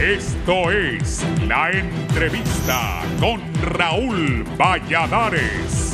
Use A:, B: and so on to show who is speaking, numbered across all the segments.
A: Esto es La Entrevista con Raúl Valladares.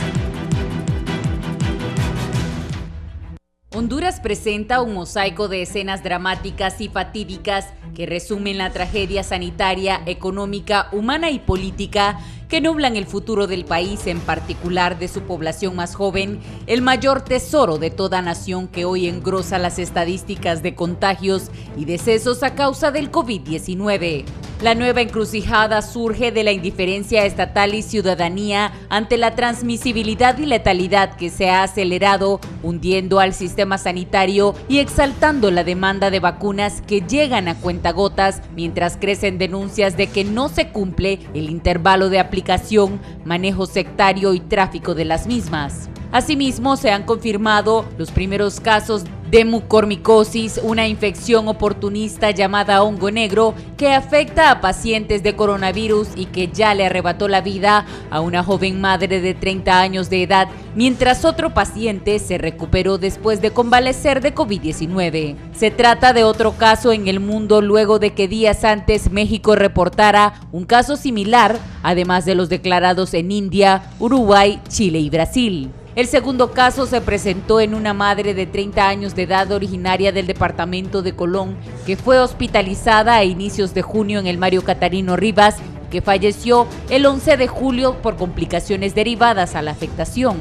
B: Honduras presenta un mosaico de escenas dramáticas y fatídicas que resumen la tragedia sanitaria, económica, humana y política que nublan el futuro del país, en particular de su población más joven, el mayor tesoro de toda nación que hoy engrosa las estadísticas de contagios y decesos a causa del COVID-19. La nueva encrucijada surge de la indiferencia estatal y ciudadanía ante la transmisibilidad y letalidad que se ha acelerado, hundiendo al sistema sanitario y exaltando la demanda de vacunas que llegan a cuentagotas, mientras crecen denuncias de que no se cumple el intervalo de aplicación, manejo sectario y tráfico de las mismas. Asimismo, se han confirmado los primeros casos de mucormicosis, una infección oportunista llamada hongo negro que afecta a pacientes de coronavirus y que ya le arrebató la vida a una joven madre de 30 años de edad, mientras otro paciente se recuperó después de convalecer de COVID-19. Se trata de otro caso en el mundo luego de que días antes México reportara un caso similar, además de los declarados en India, Uruguay, Chile y Brasil. El segundo caso se presentó en una madre de 30 años de edad originaria del departamento de Colón, que fue hospitalizada a inicios de junio en el Mario Catarino Rivas, que falleció el 11 de julio por complicaciones derivadas a la afectación.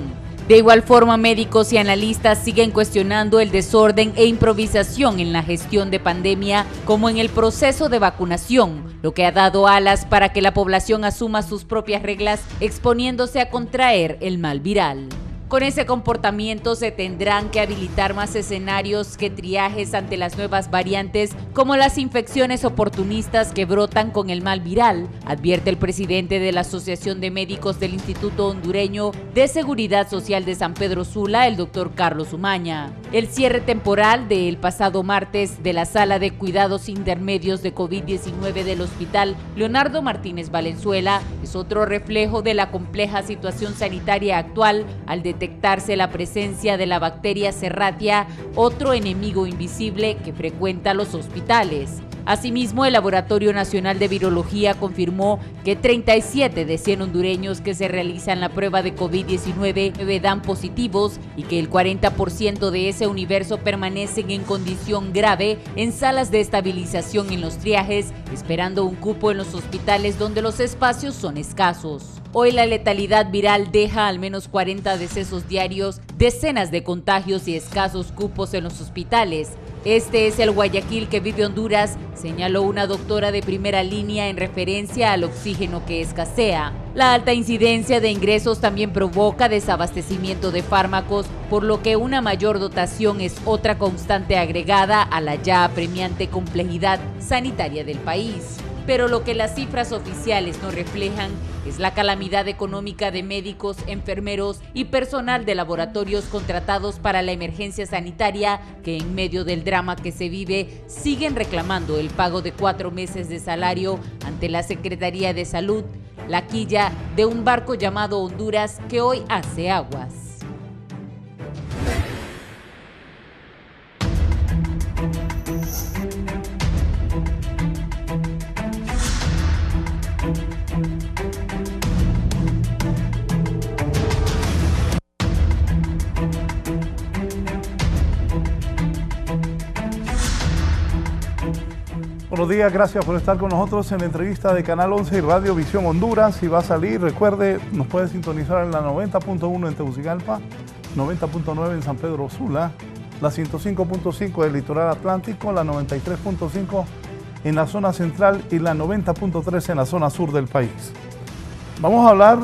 B: De igual forma, médicos y analistas siguen cuestionando el desorden e improvisación en la gestión de pandemia, como en el proceso de vacunación, lo que ha dado alas para que la población asuma sus propias reglas, exponiéndose a contraer el mal viral. Con ese comportamiento se tendrán que habilitar más escenarios que triajes ante las nuevas variantes, como las infecciones oportunistas que brotan con el mal viral, advierte el presidente de la Asociación de Médicos del Instituto Hondureño de Seguridad Social de San Pedro Sula, el doctor Carlos Umaña. El cierre temporal del pasado martes de la Sala de Cuidados Intermedios de COVID-19 del Hospital Leonardo Martínez Valenzuela es otro reflejo de la compleja situación sanitaria actual al detectarse la presencia de la bacteria Serratia, otro enemigo invisible que frecuenta los hospitales. Asimismo, el Laboratorio Nacional de Virología confirmó que 37 de 100 hondureños que se realizan la prueba de COVID-19 dan positivos y que el 40% de ese universo permanecen en condición grave en salas de estabilización en los triajes, esperando un cupo en los hospitales donde los espacios son escasos. Hoy la letalidad viral deja al menos 40 decesos diarios, decenas de contagios y escasos cupos en los hospitales. Este es el Guayaquil que vive Honduras, señaló una doctora de primera línea en referencia al oxígeno que escasea. La alta incidencia de ingresos también provoca desabastecimiento de fármacos, por lo que una mayor dotación es otra constante agregada a la ya apremiante complejidad sanitaria del país. Pero lo que las cifras oficiales no reflejan es la calamidad económica de médicos, enfermeros y personal de laboratorios contratados para la emergencia sanitaria que en medio del drama que se vive siguen reclamando el pago de 4 meses de salario ante la Secretaría de Salud, la quilla de un barco llamado Honduras que hoy hace aguas.
C: Buenos días, gracias por estar con nosotros en la entrevista de Canal 11 y Radio Visión Honduras. Si va a salir, recuerde, nos puede sintonizar en la 90.1 en Tegucigalpa, 90.9 en San Pedro Sula, la 105.5 del Litoral Atlántico, la 93.5 en la zona central y la 90.3 en la zona sur del país. Vamos a hablar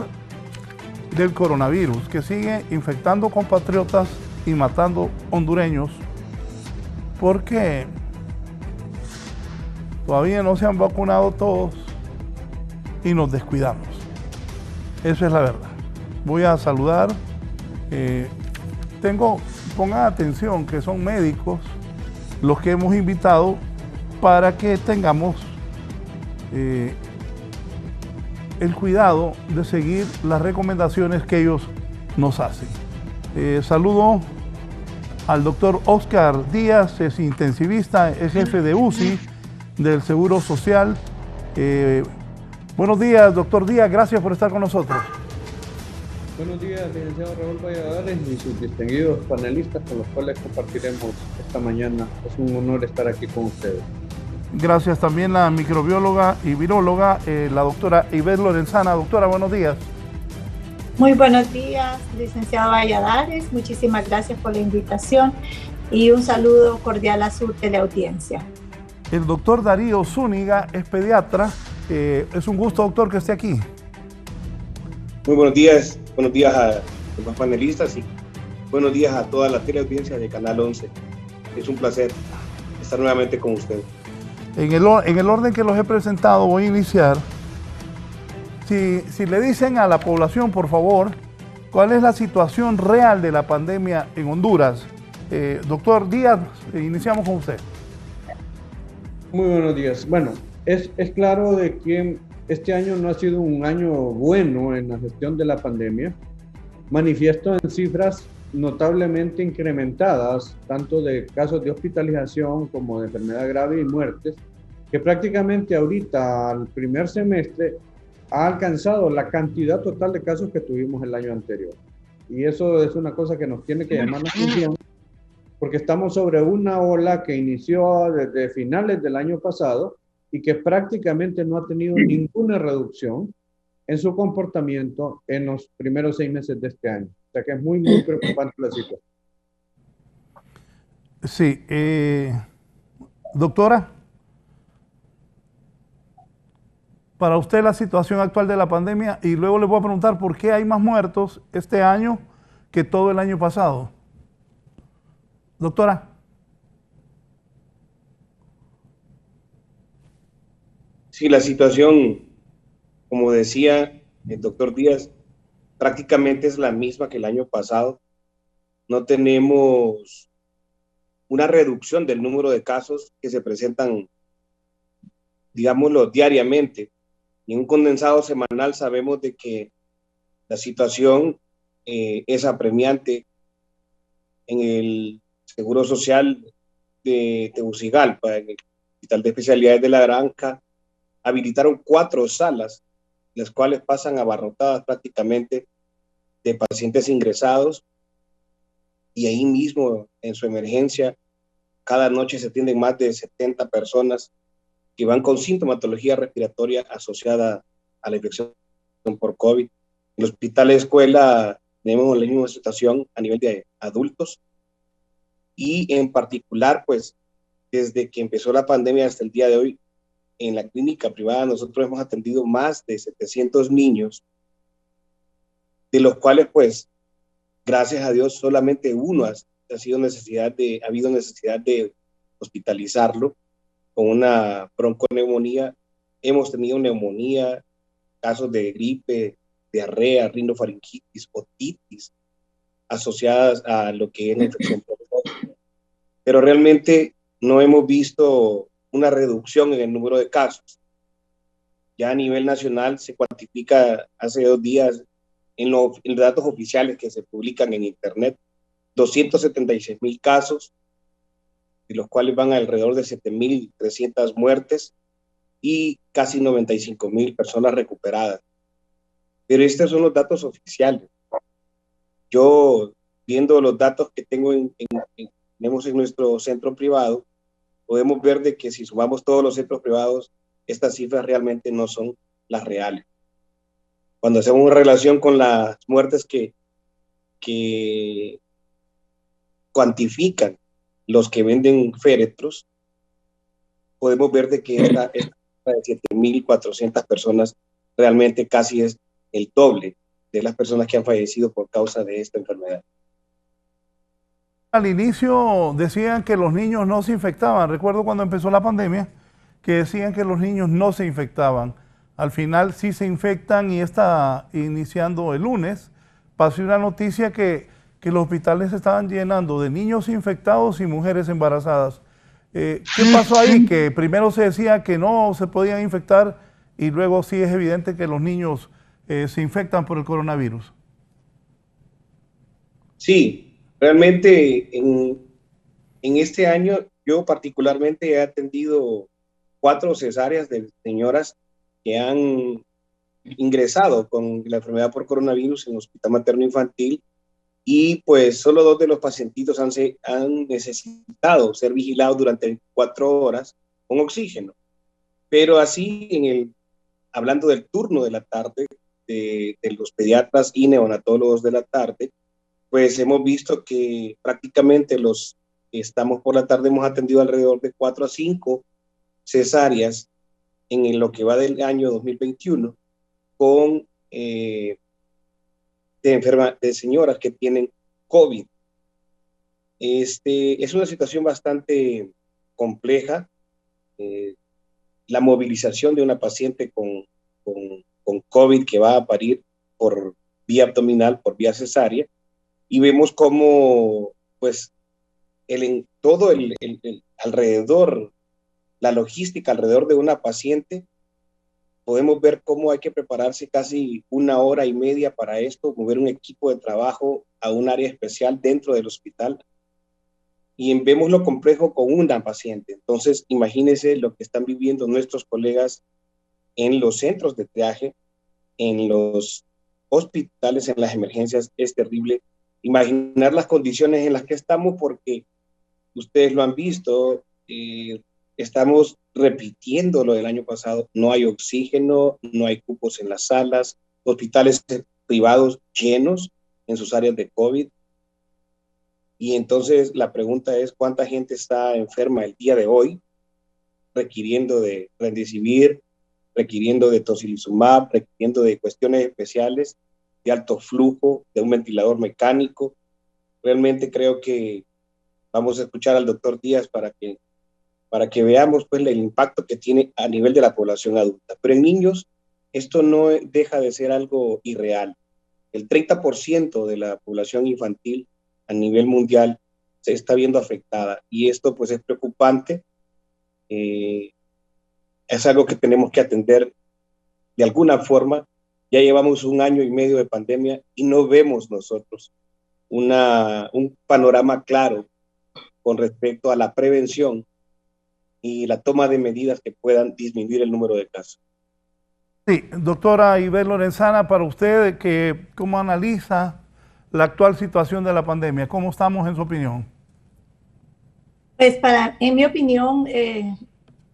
C: del coronavirus que sigue infectando compatriotas y matando hondureños porque todavía no se han vacunado todos y nos descuidamos. Eso es la verdad. Voy a saludar. Pongan atención que son médicos los que hemos invitado para que tengamos el cuidado de seguir las recomendaciones que ellos nos hacen. Saludo al doctor Oscar Díaz, es intensivista, es jefe de UCI del Seguro Social Buenos días, doctor Díaz, gracias por estar con nosotros.
D: Buenos días, licenciado Raúl Valladares y sus distinguidos panelistas con los cuales compartiremos esta mañana. Es un honor estar aquí con ustedes.
C: Gracias también la microbióloga y viróloga, la doctora Ivette Lorenzana. Doctora, buenos días.
E: Muy buenos días, licenciado Valladares. Muchísimas gracias por la invitación y un saludo cordial a su teleaudiencia.
C: El doctor Darío Zúñiga es pediatra. Es un gusto, doctor, que esté aquí.
F: Muy buenos días a los panelistas y buenos días a toda la teleaudiencia de Canal 11. Es un placer estar nuevamente con ustedes.
C: En el orden que los he presentado, voy a iniciar. Si le dicen a la población, por favor, cuál es la situación real de la pandemia en Honduras. Doctor Díaz, iniciamos con usted.
D: Muy buenos días. Bueno, es claro de que este año no ha sido un año bueno en la gestión de la pandemia. Manifiesto en cifras notablemente incrementadas, tanto de casos de hospitalización como de enfermedad grave y muertes, que prácticamente ahorita, al primer semestre, ha alcanzado la cantidad total de casos que tuvimos el año anterior. Y eso es una cosa que nos tiene que llamar la atención, porque estamos sobre una ola que inició desde finales del año pasado y que prácticamente no ha tenido ninguna reducción en su comportamiento en los primeros 6 meses de este año. O sea que es muy, muy preocupante la situación.
C: Sí. Doctora, para usted la situación actual de la pandemia, y luego le voy a preguntar por qué hay más muertos este año que todo el año pasado. Doctora.
F: Sí, la situación, como decía el doctor Díaz, prácticamente es la misma que el año pasado. No tenemos una reducción del número de casos que se presentan, digámoslo, diariamente. En un condensado semanal sabemos de que la situación es apremiante. En el Seguro Social de Tegucigalpa, en el Hospital de Especialidades de La Granja, habilitaron 4 salas, las cuales pasan abarrotadas prácticamente de pacientes ingresados, y ahí mismo en su emergencia cada noche se atienden más de 70 personas que van con sintomatología respiratoria asociada a la infección por COVID. En el hospital de escuela tenemos la misma situación a nivel de adultos, y en particular, pues, desde que empezó la pandemia hasta el día de hoy, en la clínica privada nosotros hemos atendido más de 700 niños, de los cuales, pues, gracias a Dios, solamente uno ha habido necesidad de hospitalizarlo con una bronconeumonía. Hemos tenido neumonía, casos de gripe, diarrea, rinofaringitis, otitis, asociadas a lo que es la infección por COVID. Pero realmente no hemos visto una reducción en el número de casos. Ya a nivel nacional se cuantifica hace 2 días en los datos oficiales que se publican en internet, 276,000 casos, de los cuales van alrededor de 7,300 muertes y casi 95,000 personas recuperadas. Pero estos son los datos oficiales. Yo, viendo los datos que tenemos en nuestro centro privado, podemos ver de que si sumamos todos los centros privados, estas cifras realmente no son las reales. Cuando hacemos una relación con las muertes que cuantifican los que venden féretros, podemos ver de que esta de 7,400 personas realmente casi es el doble de las personas que han fallecido por causa de esta enfermedad.
C: Al inicio decían que los niños no se infectaban. Recuerdo cuando empezó la pandemia que decían que los niños no se infectaban. Al final sí se infectan, y está iniciando el lunes. Pasé una noticia que los hospitales se estaban llenando de niños infectados y mujeres embarazadas. ¿Qué pasó ahí? Que primero se decía que no se podían infectar y luego sí es evidente que los niños se infectan por el coronavirus.
F: Sí, realmente en este año yo particularmente he atendido 4 cesáreas de señoras que han ingresado con la enfermedad por coronavirus en el hospital materno infantil, y pues solo 2 de los pacientitos han necesitado ser vigilados durante 24 horas con oxígeno. Pero así, hablando del turno de la tarde, de los pediatras y neonatólogos de la tarde, pues hemos visto que prácticamente los que estamos por la tarde hemos atendido alrededor de 4 a 5 cesáreas en lo que va del año 2021 con de señoras que tienen COVID. Es una situación bastante compleja. La movilización de una paciente con COVID que va a parir por vía abdominal, por vía cesárea, y vemos cómo pues todo el alrededor, la logística alrededor de una paciente, podemos ver cómo hay que prepararse casi 1 hora y media para esto, mover un equipo de trabajo a un área especial dentro del hospital, y vemos lo complejo con una paciente. Entonces, imagínense lo que están viviendo nuestros colegas en los centros de triaje, en los hospitales, en las emergencias. Es terrible imaginar las condiciones en las que estamos, porque ustedes lo han visto, estamos repitiendo lo del año pasado. No hay oxígeno, no hay cupos en las salas, hospitales privados llenos en sus áreas de COVID. Y entonces la pregunta es, ¿cuánta gente está enferma el día de hoy, requiriendo de Remdesivir, requiriendo de tocilizumab, requiriendo de cuestiones especiales, de alto flujo, de un ventilador mecánico? Realmente creo que vamos a escuchar al doctor Díaz para que veamos pues el impacto que tiene a nivel de la población adulta. Pero en niños esto no deja de ser algo irreal. El 30% de la población infantil a nivel mundial se está viendo afectada, y esto pues es preocupante. Es algo que tenemos que atender de alguna forma. Ya llevamos 1 año y medio de pandemia y no vemos nosotros un panorama claro con respecto a la prevención y la toma de medidas que puedan disminuir el número de casos.
C: Sí, doctora Ivette Lorenzana, para usted, ¿cómo analiza la actual situación de la pandemia? ¿Cómo estamos en su opinión?
E: Pues en mi opinión,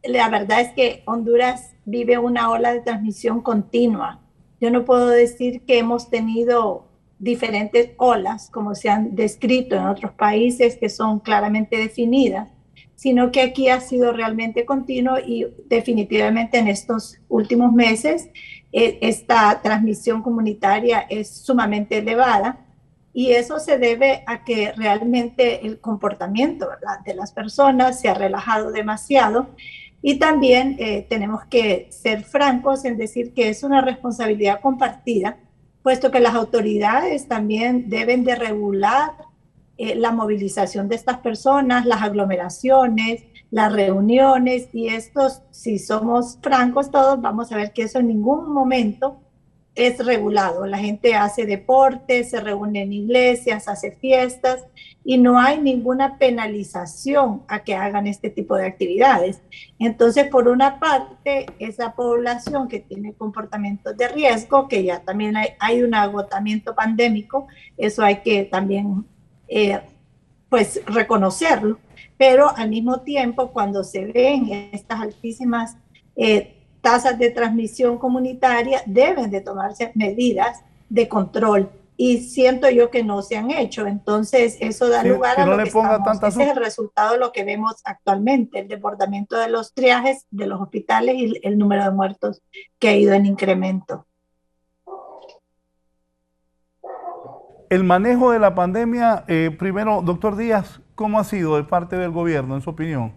E: la verdad es que Honduras vive una ola de transmisión continua. Yo no puedo decir que hemos tenido diferentes olas, como se han descrito en otros países que son claramente definidas, sino que aquí ha sido realmente continuo, y definitivamente en estos últimos meses esta transmisión comunitaria es sumamente elevada, y eso se debe a que realmente el comportamiento, ¿verdad?, de las personas se ha relajado demasiado. Y también tenemos que ser francos en decir que es una responsabilidad compartida, puesto que las autoridades también deben de regular la movilización de estas personas, las aglomeraciones, las reuniones, y estos, si somos francos todos, vamos a ver que eso en ningún momento es regulado. La gente hace deporte, se reúne en iglesias, hace fiestas, y no hay ninguna penalización a que hagan este tipo de actividades. Entonces, por una parte, esa población que tiene comportamientos de riesgo, que ya también hay un agotamiento pandémico, eso hay que también pues reconocerlo, pero al mismo tiempo, cuando se ven estas altísimas tasas de transmisión comunitaria, deben de tomarse medidas de control, y siento yo que no se han hecho. Entonces eso da lugar a lo que estamos. Ese es el resultado de lo que vemos actualmente, el desbordamiento de los triajes de los hospitales y el número de muertos que ha ido en incremento.
C: El manejo de la pandemia, primero, doctor Díaz, ¿cómo ha sido de parte del gobierno, en su opinión?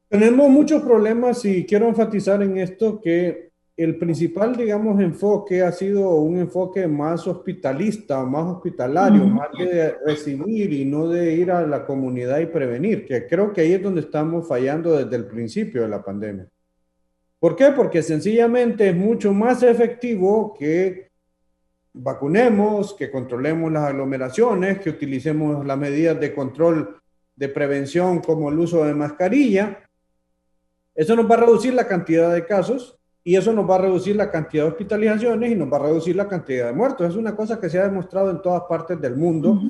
D: Tenemos muchos problemas, y quiero enfatizar en esto que el principal, digamos, enfoque ha sido un enfoque más hospitalista, más hospitalario, más de recibir y no de ir a la comunidad y prevenir, que creo que ahí es donde estamos fallando desde el principio de la pandemia. ¿Por qué? Porque sencillamente es mucho más efectivo que vacunemos, que controlemos las aglomeraciones, que utilicemos las medidas de control de prevención como el uso de mascarilla, Eso nos va a reducir la cantidad de casos y eso nos va a reducir la cantidad de hospitalizaciones y nos va a reducir la cantidad de muertos. Es una cosa que se ha demostrado en todas partes del mundo,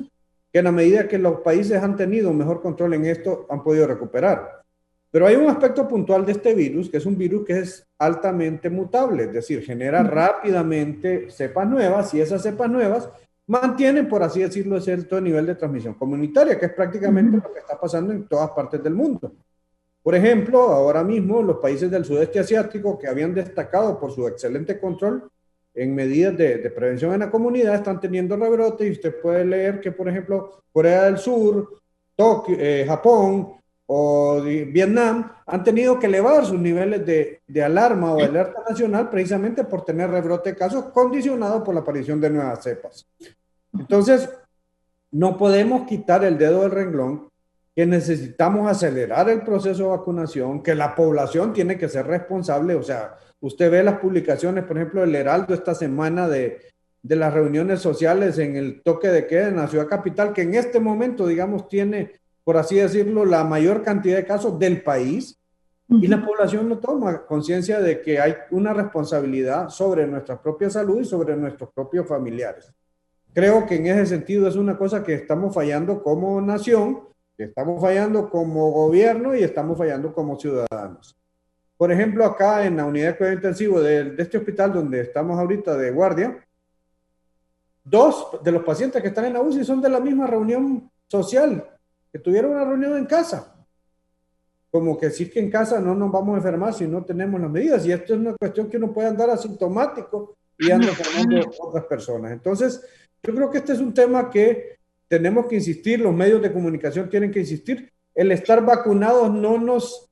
D: que en la medida que los países han tenido un mejor control en esto, han podido recuperar. Pero hay un aspecto puntual de este virus, que es un virus que es altamente mutable, es decir, genera rápidamente cepas nuevas y esas cepas nuevas mantienen, por así decirlo, cierto nivel de transmisión comunitaria, que es prácticamente lo que está pasando en todas partes del mundo. Por ejemplo, ahora mismo los países del sudeste asiático que habían destacado por su excelente control en medidas de prevención en la comunidad están teniendo rebrotes y usted puede leer que, por ejemplo, Corea del Sur, Tokio, Japón o Vietnam han tenido que elevar sus niveles de alarma o de alerta nacional precisamente por tener rebrote de casos condicionado por la aparición de nuevas cepas. Entonces, no podemos quitar el dedo del renglón, que necesitamos acelerar el proceso de vacunación, que la población tiene que ser responsable. O sea, usted ve las publicaciones, por ejemplo, del Heraldo esta semana de las reuniones sociales en el toque de queda en la ciudad capital, que en este momento, digamos, tiene, por así decirlo, la mayor cantidad de casos del país, y la población no toma conciencia de que hay una responsabilidad sobre nuestra propia salud y sobre nuestros propios familiares. Creo que en ese sentido es una cosa que estamos fallando como nación, que estamos fallando como gobierno y estamos fallando como ciudadanos. Por ejemplo, acá en la unidad de cuidado intensivo de este hospital donde estamos ahorita de guardia, 2 de los pacientes que están en la UCI son de la misma reunión social, que tuvieron una reunión en casa. Como que si es que en casa no nos vamos a enfermar si no tenemos las medidas. Y esto es una cuestión que uno puede andar asintomático y andar enfermando a otras personas. Entonces, yo creo que este es un tema que tenemos que insistir, los medios de comunicación tienen que insistir. El estar vacunados no nos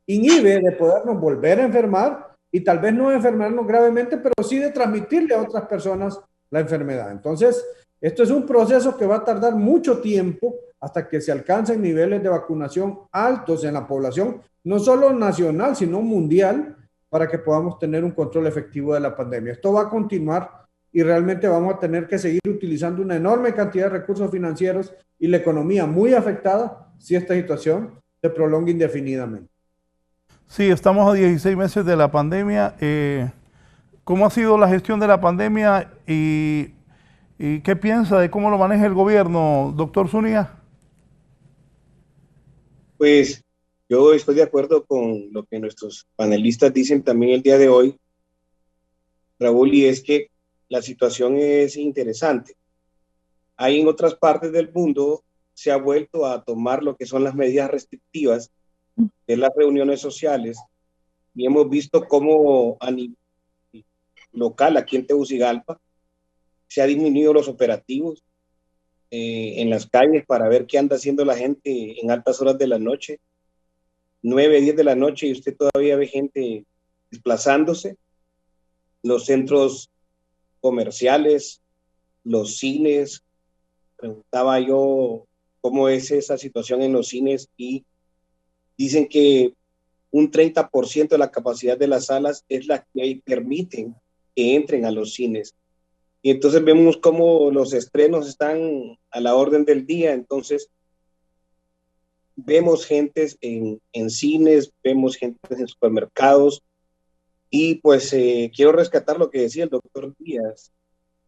D: inhibe de podernos volver a enfermar y tal vez no enfermarnos gravemente, pero sí de transmitirle a otras personas la enfermedad. Entonces, esto es un proceso que va a tardar mucho tiempo hasta que se alcancen niveles de vacunación altos en la población, no solo nacional, sino mundial, para que podamos tener un control efectivo de la pandemia. Esto va a continuar y realmente vamos a tener que seguir utilizando una enorme cantidad de recursos financieros y la economía muy afectada si esta situación se prolonga indefinidamente.
C: Sí, estamos a 16 meses de la pandemia. ¿Cómo ha sido la gestión de la pandemia y qué piensa de cómo lo maneja el gobierno, doctor Zúñiga?
F: Pues yo estoy de acuerdo con lo que nuestros panelistas dicen también el día de hoy, Raúl, y es que la situación es interesante. Hay en otras partes del mundo se ha vuelto a tomar lo que son las medidas restrictivas de las reuniones sociales y hemos visto cómo a nivel local aquí en Tegucigalpa se ha disminuido los operativos en las calles para ver qué anda haciendo la gente en altas horas de la noche, 9, 10 de la noche, y usted todavía ve gente desplazándose. Los centros comerciales, los cines, preguntaba yo cómo es esa situación en los cines y dicen que un 30% de la capacidad de las salas es la que permiten que entren a los cines. Y entonces vemos cómo los estrenos están a la orden del día. Entonces vemos gentes en cines, vemos gente en supermercados. Y pues quiero rescatar lo que decía el doctor Díaz,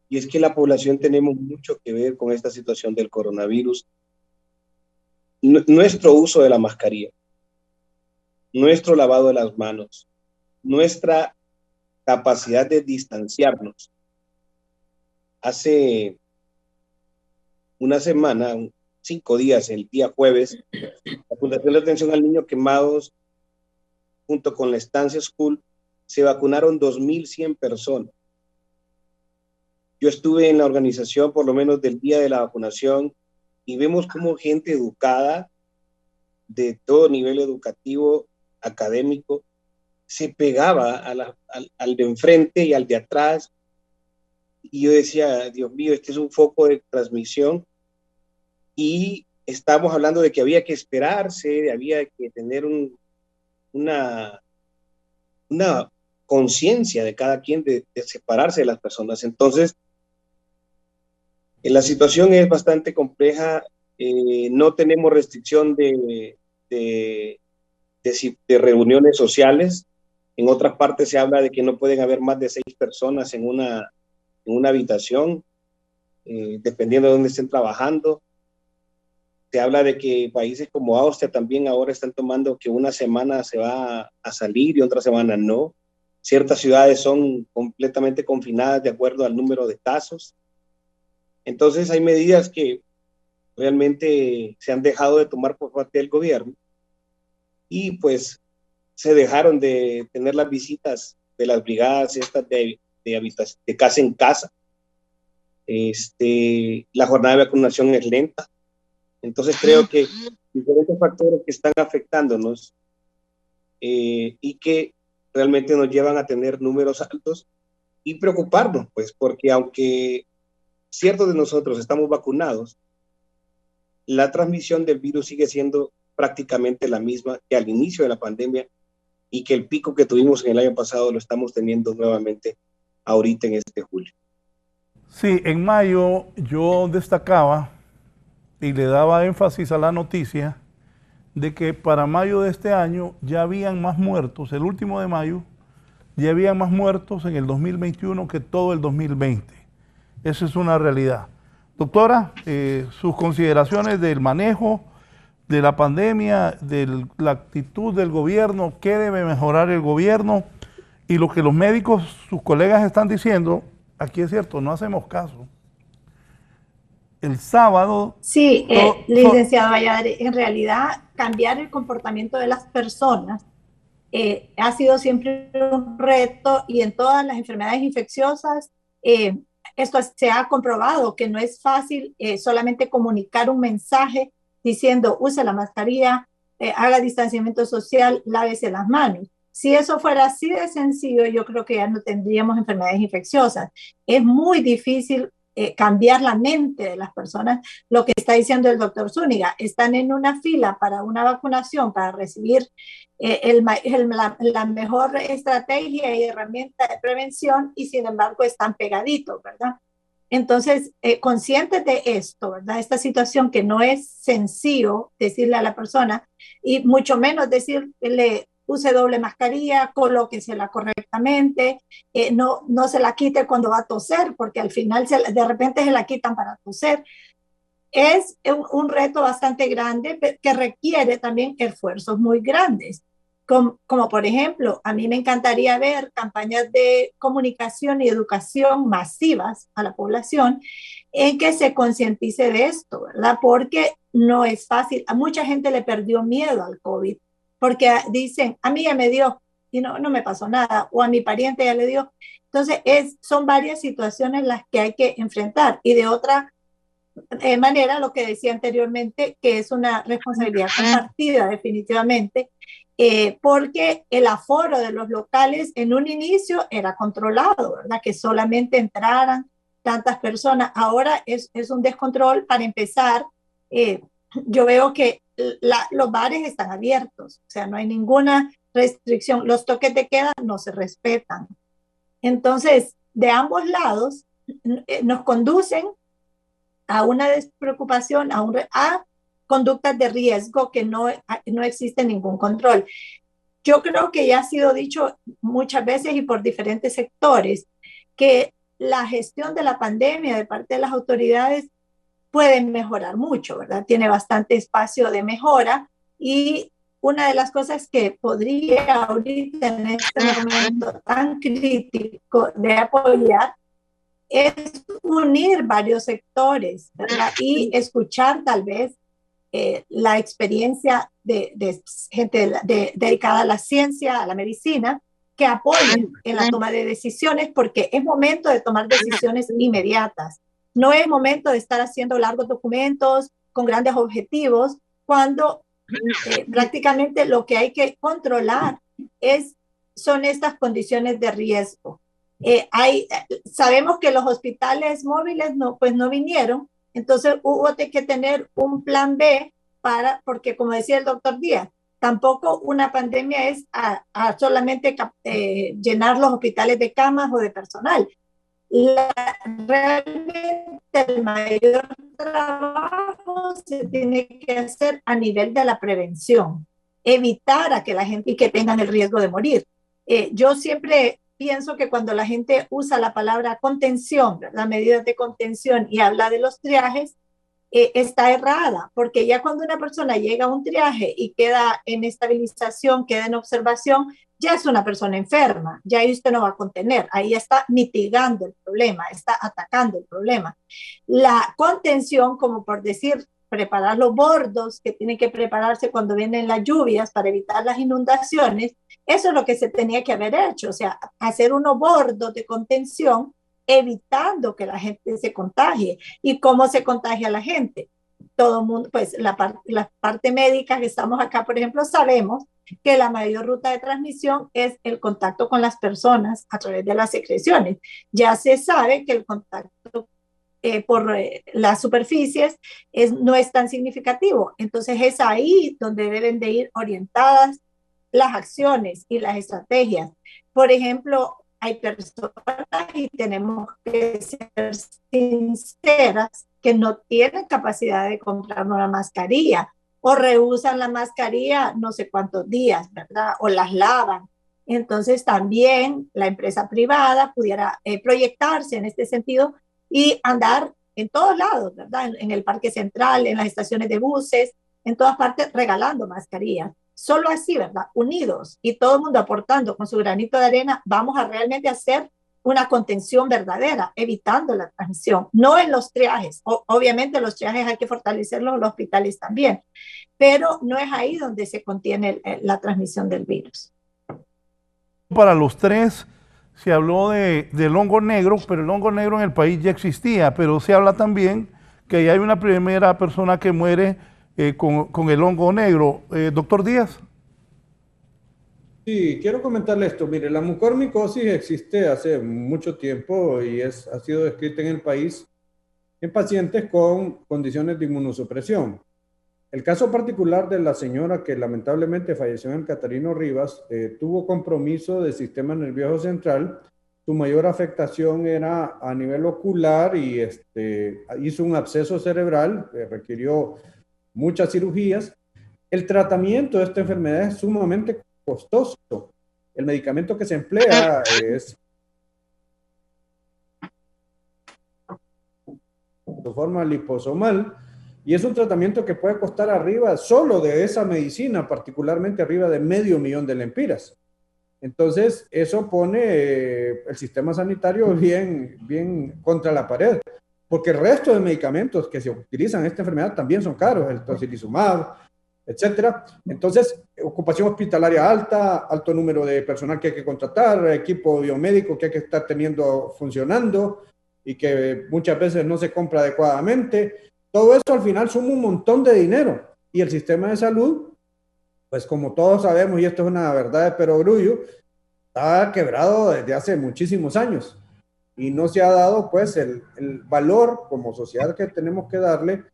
F: y es que la población tenemos mucho que ver con esta situación del coronavirus. Nuestro uso de la mascarilla, nuestro lavado de las manos, nuestra capacidad de distanciarnos. Hace una semana, 5 días, el día jueves, la Fundación de Atención al Niño Quemados, junto con la Estancia School, se vacunaron 2.100 personas. Yo estuve en la organización por lo menos del día de la vacunación y vemos como gente educada de todo nivel educativo, académico, se pegaba al de enfrente y al de atrás. Y yo decía, Dios mío, este es un foco de transmisión. Y estamos hablando de que había que esperarse, había que tener una conciencia de cada quien de separarse de las personas. Entonces, la situación es bastante compleja. No tenemos restricción de de reuniones sociales. En otras partes se habla de que no pueden haber más de 6 personas en una habitación, dependiendo de dónde estén trabajando. Se habla de que países como Austria también ahora están tomando que una semana se va a salir y otra semana no. Ciertas ciudades son completamente confinadas de acuerdo al número de casos. Entonces hay medidas que realmente se han dejado de tomar por parte del gobierno y pues se dejaron de tener las visitas de las brigadas estas de casa en casa. La jornada de vacunación es lenta. Entonces creo que diferentes factores que están afectándonos y que realmente nos llevan a tener números altos y preocuparnos, pues, porque aunque ciertos de nosotros estamos vacunados, la transmisión del virus sigue siendo prácticamente la misma que al inicio de la pandemia y que el pico que tuvimos en el año pasado lo estamos teniendo nuevamente ahorita en este julio.
C: Sí, en mayo yo destacaba y le daba énfasis a la noticia de que para mayo de este año ya habían más muertos, el último de mayo, ya había más muertos en el 2021 que todo el 2020. Esa es una realidad. Doctora, sus consideraciones del manejo de la pandemia, de la actitud del gobierno, qué debe mejorar el gobierno y lo que los médicos, sus colegas están diciendo, aquí es cierto, no hacemos caso. El sábado...
E: Sí, licenciado Valladares, en realidad cambiar el comportamiento de las personas ha sido siempre un reto y en todas las enfermedades infecciosas esto se ha comprobado que no es fácil solamente comunicar un mensaje diciendo use la mascarilla, haga distanciamiento social, lávese las manos. Si eso fuera así de sencillo, yo creo que ya no tendríamos enfermedades infecciosas. Es muy difícil cambiar la mente de las personas. Lo que está diciendo el doctor Zúñiga, están en una fila para una vacunación, para recibir la mejor estrategia y herramienta de prevención y sin embargo están pegaditos, ¿verdad? Entonces, conscientes de esto, ¿verdad? Esta situación que no es sencillo decirle a la persona y mucho menos decirle use doble mascarilla, colóquesela correctamente, no se la quite cuando va a toser, porque al final de repente se la quitan para toser. Es un reto bastante grande que requiere también esfuerzos muy grandes. Como por ejemplo, a mí me encantaría ver campañas de comunicación y educación masivas a la población en que se concientice de esto, ¿verdad? Porque no es fácil. A mucha gente le perdió miedo al COVID, porque dicen, a mí ya me dio y no me pasó nada, o a mi pariente ya le dio. Entonces, son varias situaciones las que hay que enfrentar. Y de otra manera, lo que decía anteriormente, que es una responsabilidad compartida definitivamente, porque el aforo de los locales en un inicio era controlado, ¿verdad? Que solamente entraran tantas personas. Ahora es un descontrol. Para empezar, yo veo que los bares están abiertos, o sea, no hay ninguna restricción. Los toques de queda no se respetan. Entonces, de ambos lados nos conducen a una despreocupación, a conductas de riesgo que no existe ningún control. Yo creo que ya ha sido dicho muchas veces y por diferentes sectores que la gestión de la pandemia de parte de las autoridades puede mejorar mucho, ¿verdad? Tiene bastante espacio de mejora y una de las cosas que podría ahorita en este momento tan crítico de apoyar es unir varios sectores, ¿verdad? Y escuchar tal vez la experiencia de gente dedicada a la ciencia, a la medicina, que apoyen en la toma de decisiones, porque es momento de tomar decisiones inmediatas. No es momento de estar haciendo largos documentos con grandes objetivos, cuando prácticamente lo que hay que controlar son estas condiciones de riesgo. Sabemos que los hospitales móviles no vinieron, entonces hubo que tener un plan B porque como decía el doctor Díaz, tampoco una pandemia es a solamente llenar los hospitales de camas o de personal. Realmente el mayor trabajo se tiene que hacer a nivel de la prevención. evitar a que la gente y que tengan el riesgo de morir. Yo siempre pienso que cuando la gente usa la palabra contención, las medidas de contención y habla de los triajes, está errada, porque ya cuando una persona llega a un triaje y queda en estabilización, queda en observación, ya es una persona enferma, ya ahí usted no va a contener, ahí está mitigando el problema, está atacando el problema. La contención, como por decir, preparar los bordos que tienen que prepararse cuando vienen las lluvias para evitar las inundaciones, eso es lo que se tenía que haber hecho, o sea, hacer unos bordos de contención evitando que la gente se contagie. ¿Y cómo se contagia la gente? Todo el mundo, pues la parte médica que estamos acá, por ejemplo, sabemos que la mayor ruta de transmisión es el contacto con las personas a través de las secreciones. Ya se sabe que el contacto por las superficies no es tan significativo. Entonces es ahí donde deben de ir orientadas las acciones y las estrategias. Por ejemplo, hay personas, y tenemos que ser sinceras, que no tienen capacidad de comprar una mascarilla o reusan la mascarilla no sé cuántos días, ¿verdad? O las lavan. Entonces también la empresa privada pudiera proyectarse en este sentido y andar en todos lados, ¿verdad? En el Parque Central, en las estaciones de buses, en todas partes regalando mascarillas. Solo así, ¿verdad? Unidos y todo el mundo aportando con su granito de arena, vamos a realmente hacer una contención verdadera, evitando la transmisión, no en los triajes. Obviamente los triajes hay que fortalecerlos, los hospitales también, pero no es ahí donde se contiene la transmisión del virus.
C: Para los tres se habló del hongo negro, pero el hongo negro en el país ya existía, pero se habla también que ya hay una primera persona que muere con el hongo negro. Doctor Díaz.
D: Sí, quiero comentarle esto. Mire, la mucormicosis existe hace mucho tiempo y ha sido descrita en el país en pacientes con condiciones de inmunosupresión. El caso particular de la señora que lamentablemente falleció en el Catarino Rivas tuvo compromiso del sistema nervioso central. Su mayor afectación era a nivel ocular y hizo un absceso cerebral, requirió muchas cirugías. El tratamiento de esta enfermedad es sumamente costoso. El medicamento que se emplea es de forma liposomal y es un tratamiento que puede costar arriba, solo de esa medicina, particularmente arriba de $500,000 de lempiras. Entonces, eso pone el sistema sanitario bien contra la pared, porque el resto de medicamentos que se utilizan en esta enfermedad también son caros, el tocilizumab, etcétera. Entonces, ocupación hospitalaria alta, alto número de personal que hay que contratar, equipo biomédico que hay que estar teniendo funcionando y que muchas veces no se compra adecuadamente. Todo eso al final suma un montón de dinero y el sistema de salud, pues como todos sabemos, y esto es una verdad de perogrullo, está quebrado desde hace muchísimos años y no se ha dado pues el valor como sociedad que tenemos que darle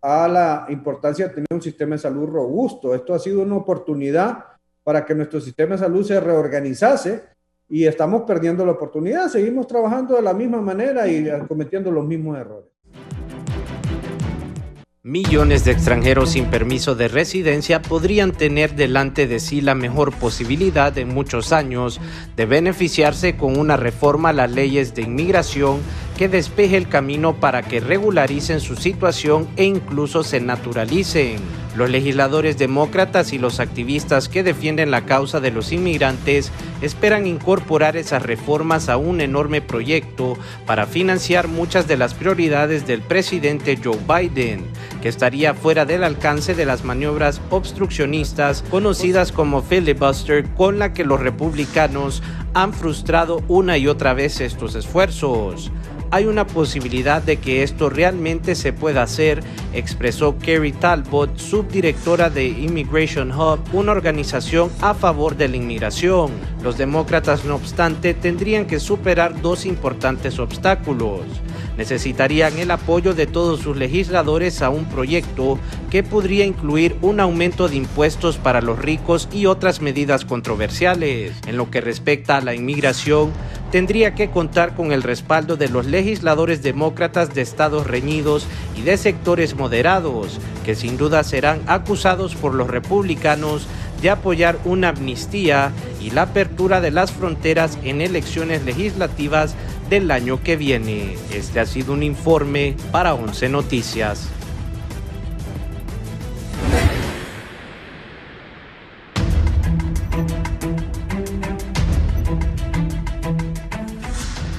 D: a la importancia de tener un sistema de salud robusto. Esto ha sido una oportunidad para que nuestro sistema de salud se reorganizase y estamos perdiendo la oportunidad. Seguimos trabajando de la misma manera y cometiendo los mismos errores.
G: Millones de extranjeros sin permiso de residencia podrían tener delante de sí la mejor posibilidad en muchos años de beneficiarse con una reforma a las leyes de inmigración que despeje el camino para que regularicen su situación e incluso se naturalicen. Los legisladores demócratas y los activistas que defienden la causa de los inmigrantes esperan incorporar esas reformas a un enorme proyecto para financiar muchas de las prioridades del presidente Joe Biden, que estaría fuera del alcance de las maniobras obstruccionistas conocidas como filibuster, con la que los republicanos han frustrado una y otra vez estos esfuerzos. Hay una posibilidad de que esto realmente se pueda hacer, expresó Carrie Talbot, subdirectora de Immigration Hub, una organización a favor de la inmigración. Los demócratas, no obstante, tendrían que superar dos importantes obstáculos. Necesitarían el apoyo de todos sus legisladores a un proyecto que podría incluir un aumento de impuestos para los ricos y otras medidas controversiales. En lo que respecta a la inmigración, tendría que contar con el respaldo de los legisladores demócratas de estados reñidos y de sectores moderados, que sin duda serán acusados por los republicanos de apoyar una amnistía y la apertura de las fronteras en elecciones legislativas del año que viene. Este ha sido un informe para 11 Noticias.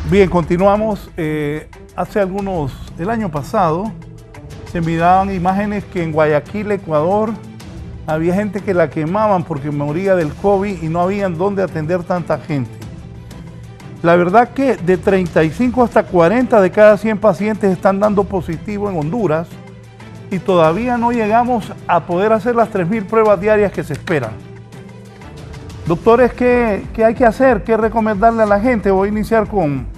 C: Bien, continuamos. El año pasado, se miraban imágenes que en Guayaquil, Ecuador, había gente que la quemaban porque moría del COVID y no habían dónde atender tanta gente. La verdad que de 35 hasta 40 de cada 100 pacientes están dando positivo en Honduras y todavía no llegamos a poder hacer las 3.000 pruebas diarias que se esperan. Doctores, ¿qué hay que hacer? ¿Qué recomendarle a la gente? Voy a iniciar con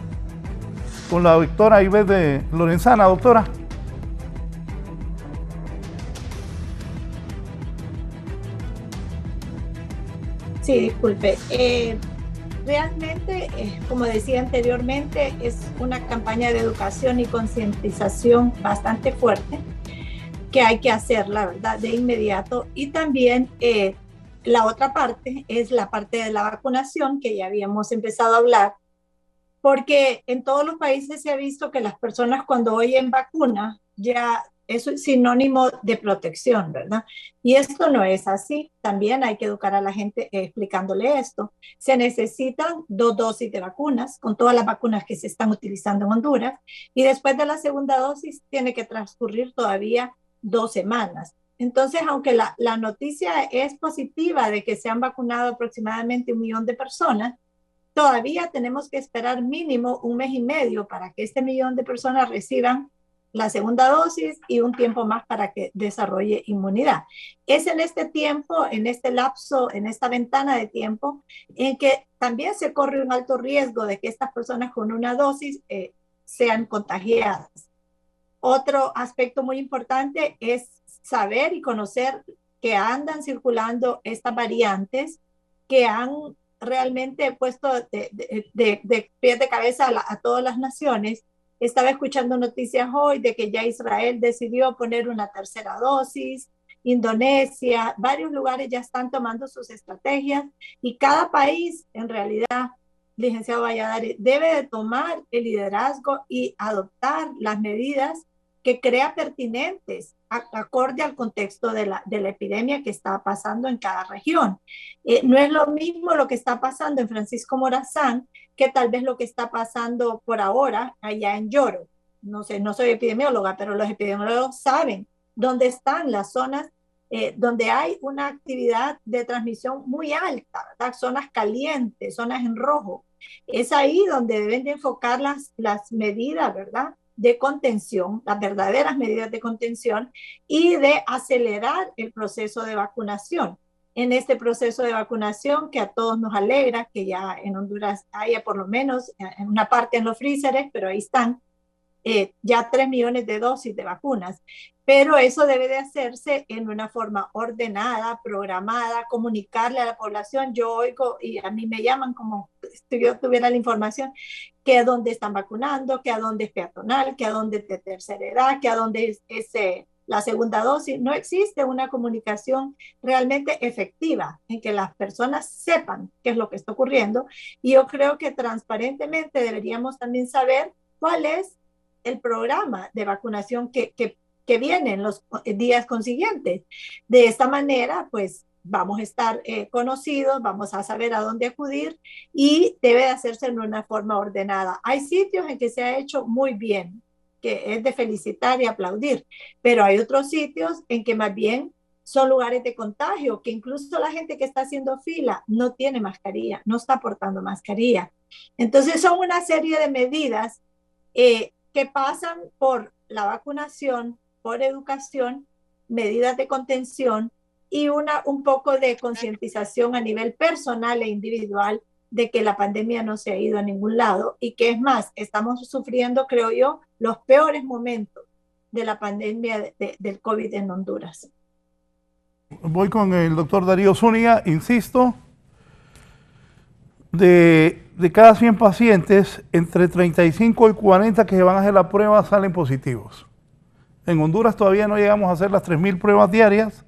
C: la doctora Ivette de Lorenzana. Doctora.
E: Sí, disculpe. Realmente, como decía anteriormente, es una campaña de educación y concientización bastante fuerte que hay que hacer, la verdad, de inmediato. Y también la otra parte es la parte de la vacunación, que ya habíamos empezado a hablar, porque en todos los países se ha visto que las personas cuando oyen vacuna ya eso es sinónimo de protección, ¿verdad? Y esto no es así. También hay que educar a la gente explicándole esto. Se necesitan 2 dosis de vacunas, con todas las vacunas que se están utilizando en Honduras, y después de la segunda dosis tiene que transcurrir todavía 2 semanas. Entonces, aunque la noticia es positiva de que se han vacunado aproximadamente 1 millón de personas, todavía tenemos que esperar mínimo 1 mes y medio para que este 1 millón de personas reciban la segunda dosis y un tiempo más para que desarrolle inmunidad. Es en este tiempo, en este lapso, en esta ventana de tiempo, en que también se corre un alto riesgo de que estas personas con una dosis sean contagiadas. Otro aspecto muy importante es saber y conocer que andan circulando estas variantes que han realmente puesto de pies de cabeza a todas las naciones. Estaba escuchando noticias hoy de que ya Israel decidió poner una tercera dosis, Indonesia, varios lugares ya están tomando sus estrategias y cada país, en realidad, licenciado Valladares, debe de tomar el liderazgo y adoptar las medidas que crea pertinentes acorde al contexto de la epidemia que está pasando en cada región. No es lo mismo lo que está pasando en Francisco Morazán que tal vez lo que está pasando por ahora allá en Lloro. No sé, no soy epidemióloga, pero los epidemiólogos saben dónde están las zonas donde hay una actividad de transmisión muy alta, ¿verdad? Zonas calientes, zonas en rojo. Es ahí donde deben de enfocar las medidas, ¿verdad?, de contención, las verdaderas medidas de contención y de acelerar el proceso de vacunación. En este proceso de vacunación que a todos nos alegra, que ya en Honduras haya por lo menos en una parte en los freezers, pero ahí están ya 3 millones de dosis de vacunas. Pero eso debe de hacerse en una forma ordenada, programada, comunicarle a la población. Yo oigo y a mí me llaman como si yo tuviera la información, que a dónde están vacunando, que a dónde es peatonal, que a dónde es de tercera edad, que a dónde es la segunda dosis. No existe una comunicación realmente efectiva en que las personas sepan qué es lo que está ocurriendo. Y yo creo que transparentemente deberíamos también saber cuál es el programa de vacunación que viene en los días consiguientes. De esta manera, pues vamos a estar conocidos, vamos a saber a dónde acudir y debe de hacerse en una forma ordenada. Hay sitios en que se ha hecho muy bien, que es de felicitar y aplaudir, pero hay otros sitios en que más bien son lugares de contagio, que incluso la gente que está haciendo fila no tiene mascarilla, no está portando mascarilla. Entonces son una serie de medidas que pasan por la vacunación, por educación, medidas de contención y un poco de concientización a nivel personal e individual de que la pandemia no se ha ido a ningún lado y que es más, estamos sufriendo, creo yo, los peores momentos de la pandemia del COVID en Honduras.
C: Voy con el doctor Darío Zúñiga, insisto, de cada 100 pacientes, entre 35 y 40 que se van a hacer la prueba salen positivos. En Honduras todavía no llegamos a hacer las 3.000 pruebas diarias,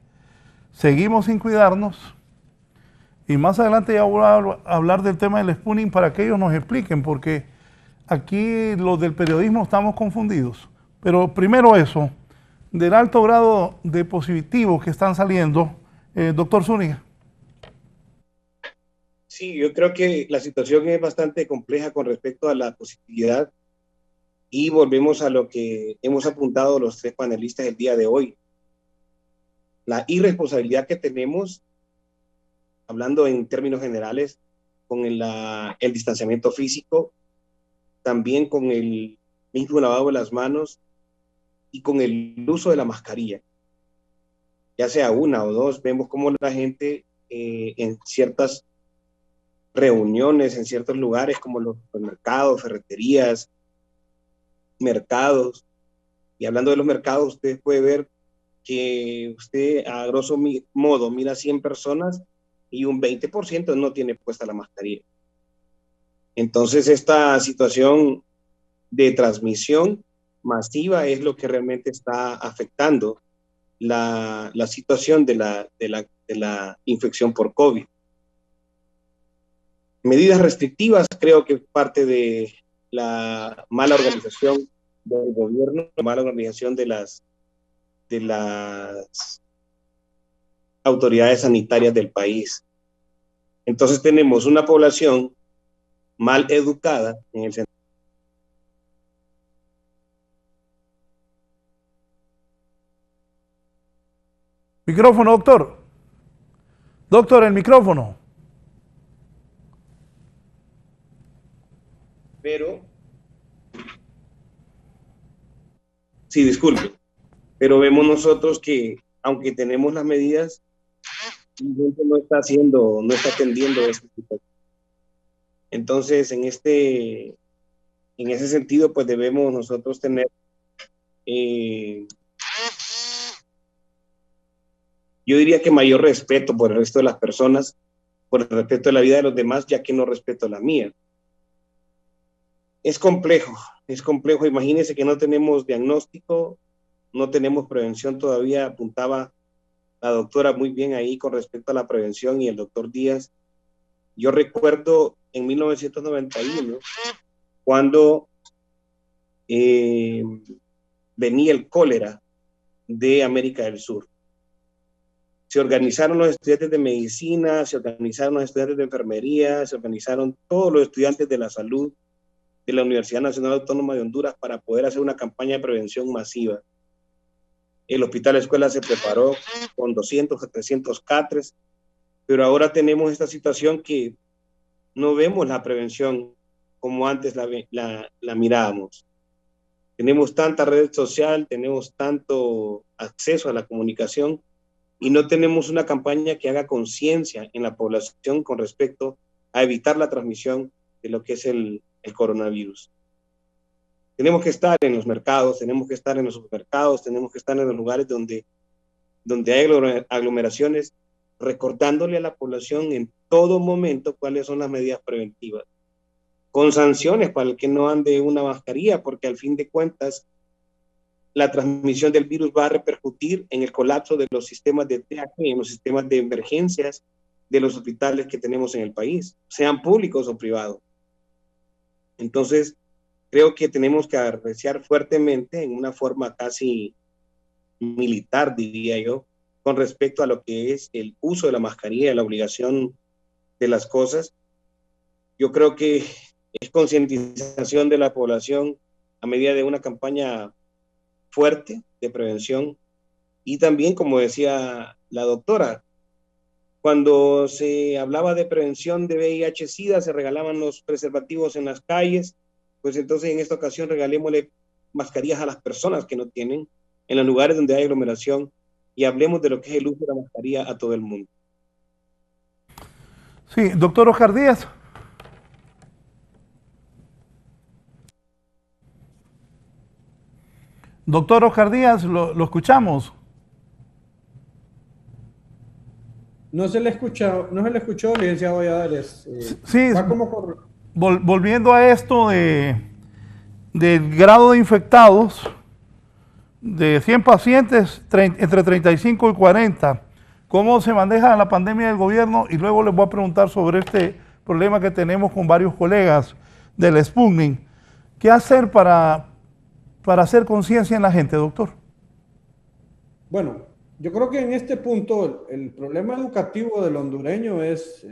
C: seguimos sin cuidarnos. Y más adelante ya voy a hablar del tema del spooning para que ellos nos expliquen, porque aquí los del periodismo estamos confundidos. Pero primero eso, del alto grado de positivos que están saliendo, doctor Zúñiga.
F: Sí, yo creo que la situación es bastante compleja con respecto a la positividad y volvemos a lo que hemos apuntado los tres panelistas el día de hoy. La irresponsabilidad que tenemos, hablando en términos generales, con el distanciamiento físico, también con el mismo lavado de las manos y con el uso de la mascarilla. Ya sea una o dos, vemos cómo la gente en ciertas reuniones, en ciertos lugares como los supermercados, ferreterías, mercados, y hablando de los mercados, usted puede ver que usted a grosso modo mira 100 personas y un 20% no tiene puesta la mascarilla. Entonces esta situación de transmisión masiva es lo que realmente está afectando la situación de la infección por COVID. Medidas restrictivas, creo que parte de la mala organización del gobierno, la mala organización de las autoridades sanitarias del país. Entonces tenemos una población mal educada en el sentido.
C: Micrófono, doctor. Doctor, el micrófono.
F: Pero, sí, disculpe, pero vemos nosotros que aunque tenemos las medidas, la gente no está atendiendo esta situación. Entonces, en ese sentido, pues debemos nosotros tener, yo diría que mayor respeto por el resto de las personas, por el respeto de la vida de los demás, ya que no respeto la mía. Es complejo. Imagínense que no tenemos diagnóstico, no tenemos prevención todavía. Apuntaba la doctora muy bien ahí con respecto a la prevención y el doctor Díaz. Yo recuerdo en 1991, cuando venía el cólera de América del Sur. Se organizaron los estudiantes de medicina, se organizaron los estudiantes de enfermería, se organizaron todos los estudiantes de la salud de la Universidad Nacional Autónoma de Honduras para poder hacer una campaña de prevención masiva. El Hospital Escuela se preparó con 200 a 300 catres, pero ahora tenemos esta situación que no vemos la prevención como antes la mirábamos. Tenemos tanta red social, tenemos tanto acceso a la comunicación y no tenemos una campaña que haga conciencia en la población con respecto a evitar la transmisión de lo que es el coronavirus. Tenemos que estar en los mercados, tenemos que estar en los supermercados, tenemos que estar en los lugares donde hay aglomeraciones, recordándole a la población en todo momento cuáles son las medidas preventivas, con sanciones para el que no ande una mascarilla, porque al fin de cuentas la transmisión del virus va a repercutir en el colapso de los sistemas de triaje, en los sistemas de emergencias de los hospitales que tenemos en el país, sean públicos o privados. Entonces, creo que tenemos que apreciar fuertemente, en una forma casi militar, diría yo, con respecto a lo que es el uso de la mascarilla, la obligación de las cosas. Yo creo que es concientización de la población a medida de una campaña fuerte de prevención y también, como decía la doctora, cuando se hablaba de prevención de VIH-Sida, se regalaban los preservativos en las calles, pues entonces en esta ocasión regalémosle mascarillas a las personas que no tienen, en los lugares donde hay aglomeración, y hablemos de lo que es el uso de la mascarilla a todo el mundo.
C: Sí, doctor Oscar Díaz. Doctor Oscar Díaz, lo escuchamos.
D: No se le escuchó, licenciado Valladares.
C: Sí, volviendo a esto del grado de infectados, de 100 pacientes, entre 35 y 40, ¿cómo se maneja la pandemia del gobierno? Y luego les voy a preguntar sobre este problema que tenemos con varios colegas del Sputnik. ¿Qué hacer para hacer conciencia en la gente, doctor?
D: Bueno, yo creo que en este punto el problema educativo del hondureño es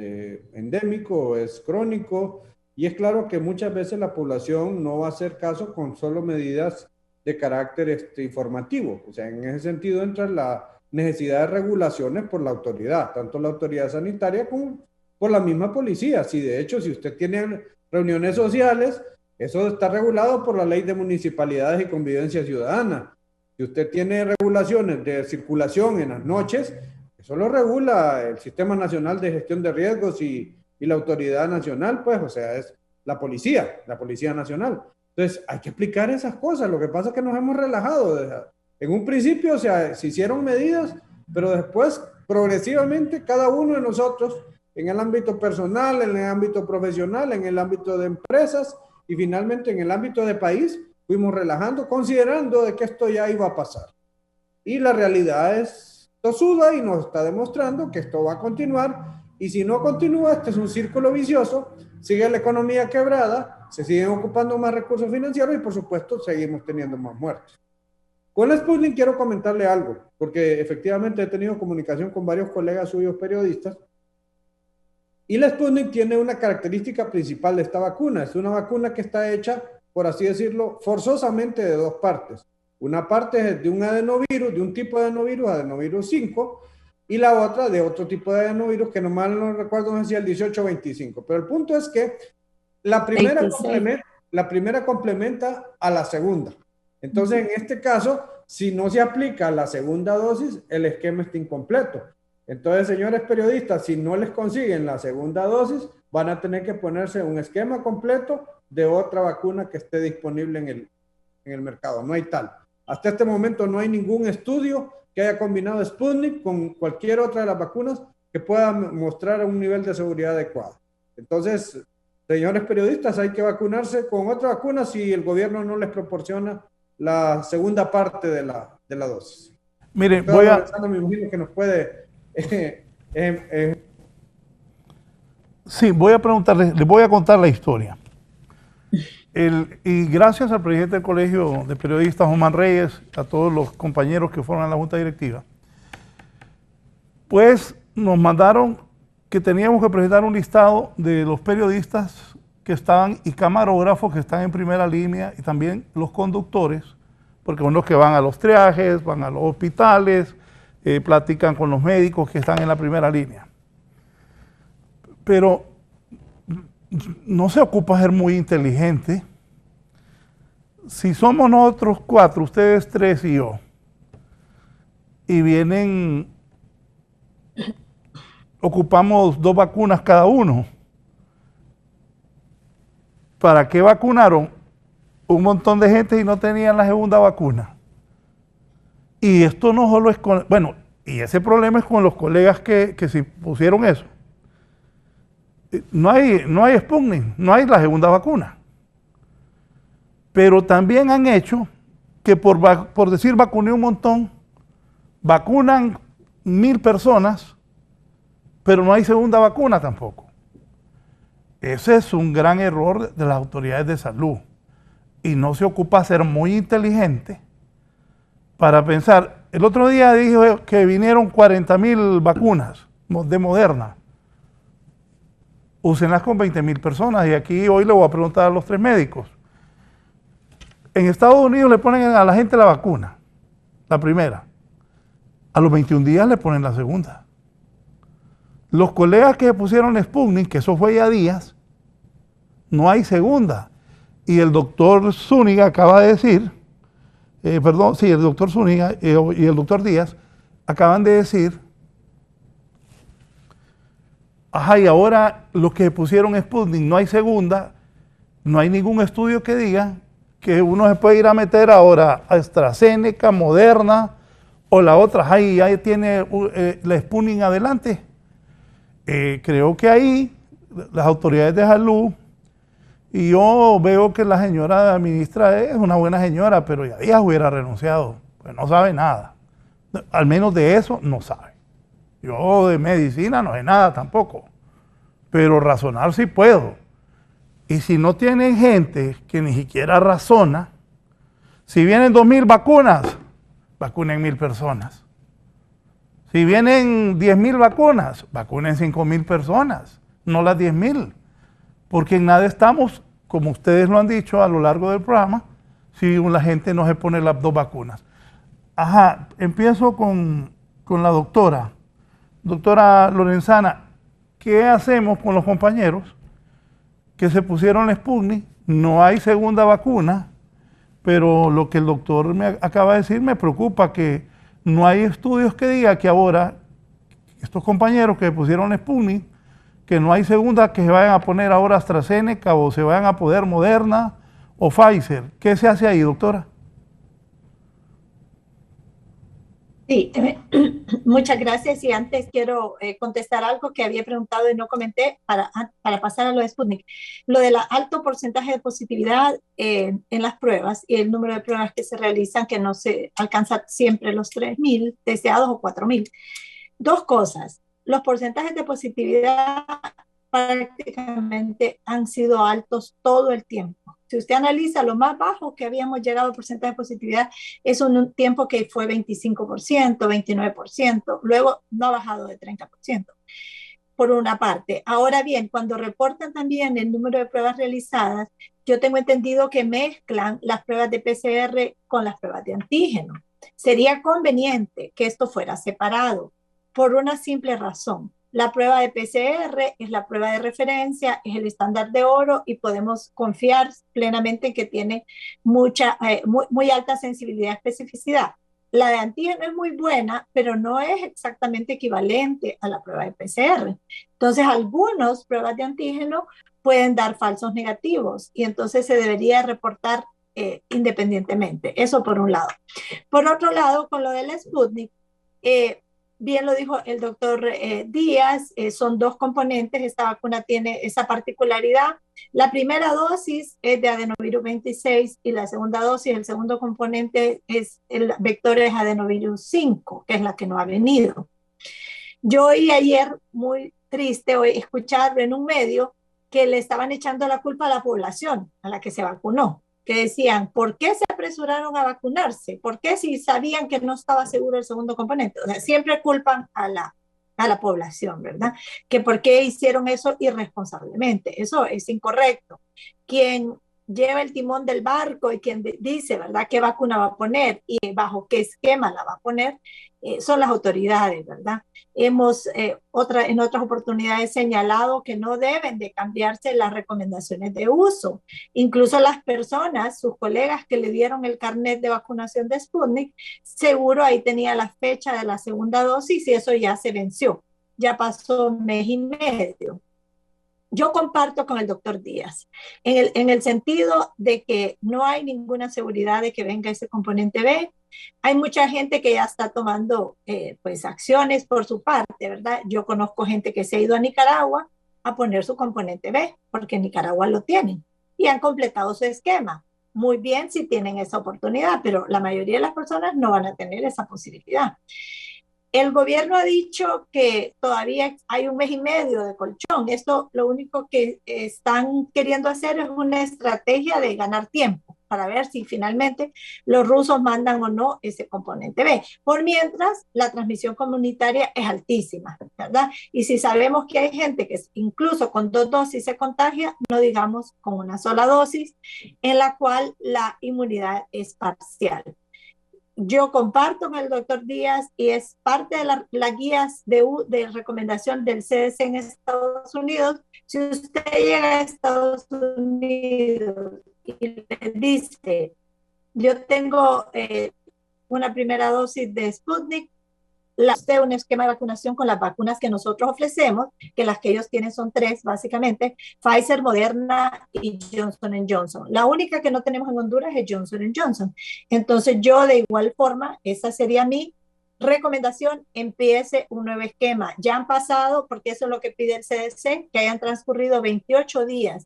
D: endémico, es crónico, y es claro que muchas veces la población no va a hacer caso con solo medidas de carácter informativo. O sea, en ese sentido entra la necesidad de regulaciones por la autoridad, tanto la autoridad sanitaria como por la misma policía. Si de hecho, si usted tiene reuniones sociales, eso está regulado por la Ley de Municipalidades y Convivencia Ciudadana. Si usted tiene regulaciones de circulación en las noches, eso lo regula el Sistema Nacional de Gestión de Riesgos y la Autoridad Nacional, pues, o sea, es la Policía Nacional. Entonces, hay que explicar esas cosas. Lo que pasa es que nos hemos relajado. En un principio, o sea, se hicieron medidas, pero después, progresivamente, cada uno de nosotros, en el ámbito personal, en el ámbito profesional, en el ámbito de empresas y finalmente en el ámbito de país, fuimos relajando, considerando de que esto ya iba a pasar. Y la realidad es tosuda y nos está demostrando que esto va a continuar. Y si no continúa, este es un círculo vicioso, sigue la economía quebrada, se siguen ocupando más recursos financieros y por supuesto seguimos teniendo más muertes. Con la Sputnik quiero comentarle algo, porque efectivamente he tenido comunicación con varios colegas suyos periodistas, y la Sputnik tiene una característica principal de esta vacuna. Es una vacuna que está hecha, por así decirlo, forzosamente de dos partes. Una parte es de un adenovirus, de un tipo de adenovirus, adenovirus 5, y la otra de otro tipo de adenovirus que nomás no recuerdo, no sé si el 1825. Pero el punto es que la primera complementa a la segunda. Entonces, en este caso, si no se aplica la segunda dosis, el esquema está incompleto. Entonces, señores periodistas, si no les consiguen la segunda dosis, van a tener que ponerse un esquema completo de otra vacuna que esté disponible en el mercado. No hay tal. Hasta este momento no hay ningún estudio que haya combinado Sputnik con cualquier otra de las vacunas que pueda mostrar un nivel de seguridad adecuado. Entonces, señores periodistas, hay que vacunarse con otra vacuna si el gobierno no les proporciona la segunda parte de la dosis.
C: Mire,
D: me imagino que nos puede...
C: Sí, voy a preguntarle, les voy a contar la historia. Y gracias al presidente del Colegio de Periodistas, Omar Reyes, a todos los compañeros que fueron a la Junta Directiva, pues nos mandaron que teníamos que presentar un listado de los periodistas que estaban y camarógrafos que están en primera línea y también los conductores, porque son los que van a los triajes, van a los hospitales, platican con los médicos que están en la primera línea. Pero no se ocupa ser muy inteligente. Si somos nosotros 4, ustedes 3 y yo, y vienen, ocupamos 2 vacunas cada uno, ¿para qué vacunaron un montón de gente y no tenían la segunda vacuna? Y esto no solo es con, bueno, y ese problema es con los colegas que se pusieron eso. No hay Sputnik, no hay la segunda vacuna. Pero también han hecho que por decir vacuné un montón, vacunan 1000 personas, pero no hay segunda vacuna tampoco. Ese es un gran error de las autoridades de salud. Y no se ocupa ser muy inteligente para pensar. El otro día dijo que vinieron 40,000 vacunas de Moderna. Úsenlas con 20,000 personas. Y aquí hoy le voy a preguntar a los 3 médicos. En Estados Unidos le ponen a la gente la vacuna, la primera. A los 21 días le ponen la segunda. Los colegas que pusieron Sputnik, que eso fue ya días, no hay segunda. Y el doctor Zúñiga acaba de decir, el doctor Zúñiga y el doctor Díaz acaban de decir, y ahora los que pusieron Sputnik no hay segunda, no hay ningún estudio que diga que uno se puede ir a meter ahora a AstraZeneca, Moderna o la otra, ahí tiene la Sputnik adelante. Creo que ahí las autoridades de salud Y yo veo que la señora ministra es una buena señora, pero ya hubiera renunciado, pues no sabe nada. Al menos de eso no sabe. Yo de medicina no sé nada tampoco, pero razonar sí puedo. Y si no tienen gente que ni siquiera razona, si vienen 2,000 vacunas, vacunen 1,000 personas. Si vienen 10,000 vacunas, vacunen 5,000 personas, no las 10,000. Porque en nada estamos, como ustedes lo han dicho a lo largo del programa, si la gente no se pone las 2 vacunas. Ajá, empiezo con la doctora. Doctora Lorenzana, ¿qué hacemos con los compañeros que se pusieron la Sputnik? No hay segunda vacuna, pero lo que el doctor me acaba de decir me preocupa, que no hay estudios que digan que ahora estos compañeros que pusieron la Sputnik, que no hay segunda, que se vayan a poner ahora AstraZeneca o se vayan a poner Moderna o Pfizer. ¿Qué se hace ahí, doctora?
E: Sí, muchas gracias. Y antes quiero contestar algo que había preguntado y no comenté para pasar a lo de Sputnik. Lo del alto porcentaje de positividad en las pruebas y el número de pruebas que se realizan, que no se alcanza siempre los 3,000 deseados o 4,000. 2 cosas. Los porcentajes de positividad prácticamente han sido altos todo el tiempo. Si usted analiza lo más bajo que habíamos llegado al porcentaje de positividad, es un tiempo que fue 25%, 29%, luego no ha bajado de 30%, por una parte. Ahora bien, cuando reportan también el número de pruebas realizadas, yo tengo entendido que mezclan las pruebas de PCR con las pruebas de antígeno. Sería conveniente que esto fuera separado por una simple razón. La prueba de PCR es la prueba de referencia, es el estándar de oro y podemos confiar plenamente en que tiene muy alta sensibilidad y especificidad. La de antígeno es muy buena, pero no es exactamente equivalente a la prueba de PCR. Entonces, algunas pruebas de antígeno pueden dar falsos negativos y entonces se debería reportar independientemente. Eso por un lado. Por otro lado, con lo del Sputnik, bien lo dijo el doctor Díaz, son 2 componentes, esta vacuna tiene esa particularidad. La primera dosis es de adenovirus 26 y la segunda dosis, el segundo componente es el vector es adenovirus 5, que es la que no ha venido. Yo oí ayer, muy triste, escuchar en un medio que le estaban echando la culpa a la población a la que se vacunó, que decían, ¿por qué se apresuraron a vacunarse? ¿Por qué si sabían que no estaba seguro el segundo componente? O sea, siempre culpan a la población, ¿verdad? Que por qué hicieron eso irresponsablemente. Eso es incorrecto. Quien lleva el timón del barco y quien dice, ¿verdad?, qué vacuna va a poner y bajo qué esquema la va a poner, son las autoridades, ¿verdad? Hemos en otras oportunidades señalado que no deben de cambiarse las recomendaciones de uso. Incluso las personas, sus colegas que le dieron el carnet de vacunación de Sputnik, seguro ahí tenía la fecha de la segunda dosis y eso ya se venció. Ya pasó 1 mes y medio. Yo comparto con el doctor Díaz en el sentido de que no hay ninguna seguridad de que venga ese componente B. Hay mucha gente que ya está tomando pues acciones por su parte, ¿verdad? Yo conozco gente que se ha ido a Nicaragua a poner su componente B, porque en Nicaragua lo tienen y han completado su esquema. Muy bien si tienen esa oportunidad, pero la mayoría de las personas no van a tener esa posibilidad. El gobierno ha dicho que todavía hay 1 mes y medio de colchón. Esto lo único que están queriendo hacer es una estrategia de ganar tiempo para ver si finalmente los rusos mandan o no ese componente B. Por mientras, la transmisión comunitaria es altísima, ¿verdad? Y si sabemos que hay gente que incluso con 2 dosis se contagia, no digamos con una sola dosis, en la cual la inmunidad es parcial. Yo comparto con el doctor Díaz y es parte de las guías de recomendación del CDC en Estados Unidos. Si usted llega a Estados Unidos y le dice, yo tengo una primera dosis de Sputnik, un esquema de vacunación con las vacunas que nosotros ofrecemos, que las que ellos tienen son 3 básicamente, Pfizer, Moderna y Johnson & Johnson. La única que no tenemos en Honduras es Johnson & Johnson. Entonces yo de igual forma, esa sería mi recomendación, empiece un nuevo esquema. Ya han pasado, porque eso es lo que pide el CDC, que hayan transcurrido 28 días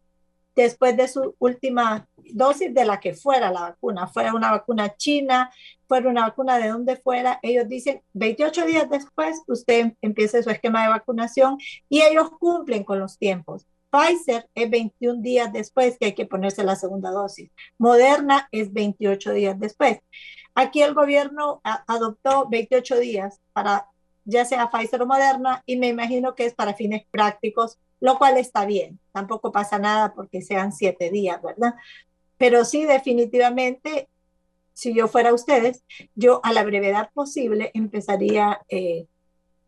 E: después de su última dosis de la que fuera la vacuna, fuera una vacuna china, fuera una vacuna de donde fuera, ellos dicen 28 días después usted empiece su esquema de vacunación y ellos cumplen con los tiempos. Pfizer es 21 días después que hay que ponerse la segunda dosis. Moderna es 28 días después. Aquí el gobierno adoptó 28 días para ya sea Pfizer o Moderna, y me imagino que es para fines prácticos, lo cual está bien. Tampoco pasa nada porque sean 7 días, ¿verdad? Pero sí, definitivamente, si yo fuera ustedes, yo a la brevedad posible empezaría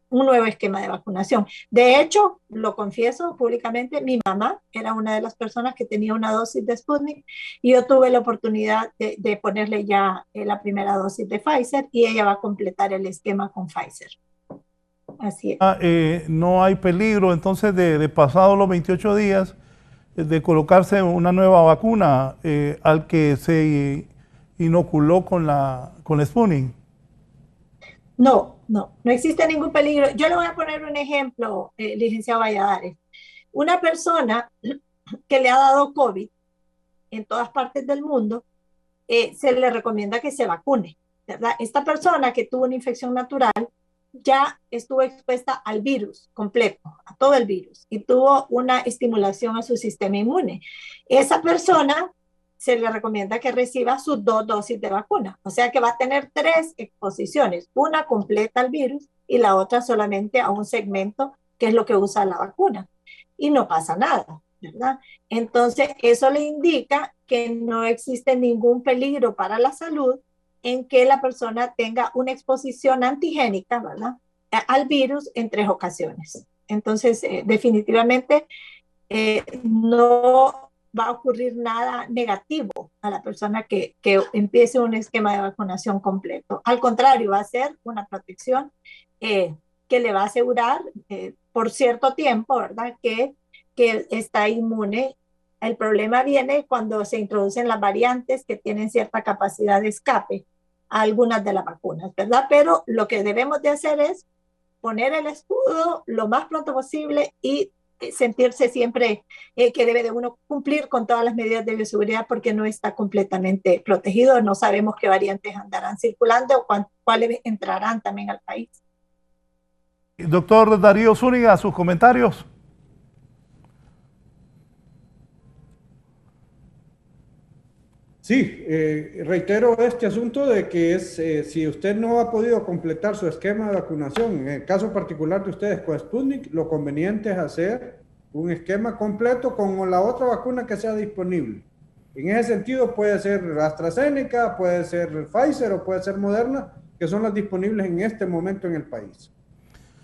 E: un nuevo esquema de vacunación. De hecho, lo confieso públicamente, mi mamá era una de las personas que tenía una dosis de Sputnik y yo tuve la oportunidad de ponerle ya la primera dosis de Pfizer y ella va a completar el esquema con Pfizer. Así es.
C: No hay peligro entonces de pasados los 28 días de colocarse una nueva vacuna al que se inoculó con Sputnik.
E: No existe ningún peligro. Yo le voy a poner un ejemplo, licenciado Valladares. Una persona que le ha dado COVID en todas partes del mundo, se le recomienda que se vacune, ¿verdad? Esta persona que tuvo una infección natural ya estuvo expuesta al virus completo, a todo el virus, y tuvo una estimulación a su sistema inmune. Esa persona se le recomienda que reciba sus 2 dosis de vacuna, o sea que va a tener 3 exposiciones, una completa al virus y la otra solamente a un segmento que es lo que usa la vacuna, y no pasa nada, ¿verdad? Entonces eso le indica que no existe ningún peligro para la salud en que la persona tenga una exposición antigénica, ¿verdad?, al virus en 3 ocasiones. Entonces, definitivamente no va a ocurrir nada negativo a la persona que empiece un esquema de vacunación completo. Al contrario, va a ser una protección que le va a asegurar por cierto tiempo, ¿verdad?, que está inmune. El problema viene cuando se introducen las variantes que tienen cierta capacidad de escape a algunas de las vacunas, ¿verdad? Pero lo que debemos de hacer es poner el escudo lo más pronto posible y sentirse siempre que debe de uno cumplir con todas las medidas de bioseguridad porque no está completamente protegido. No sabemos qué variantes andarán circulando o cuáles entrarán también al país.
C: Doctor Darío Zúñiga, sus comentarios.
D: Sí, reitero este asunto de que si usted no ha podido completar su esquema de vacunación, en el caso particular de ustedes con Sputnik, lo conveniente es hacer un esquema completo con la otra vacuna que sea disponible. En ese sentido puede ser AstraZeneca, puede ser Pfizer o puede ser Moderna, que son las disponibles en este momento en el país.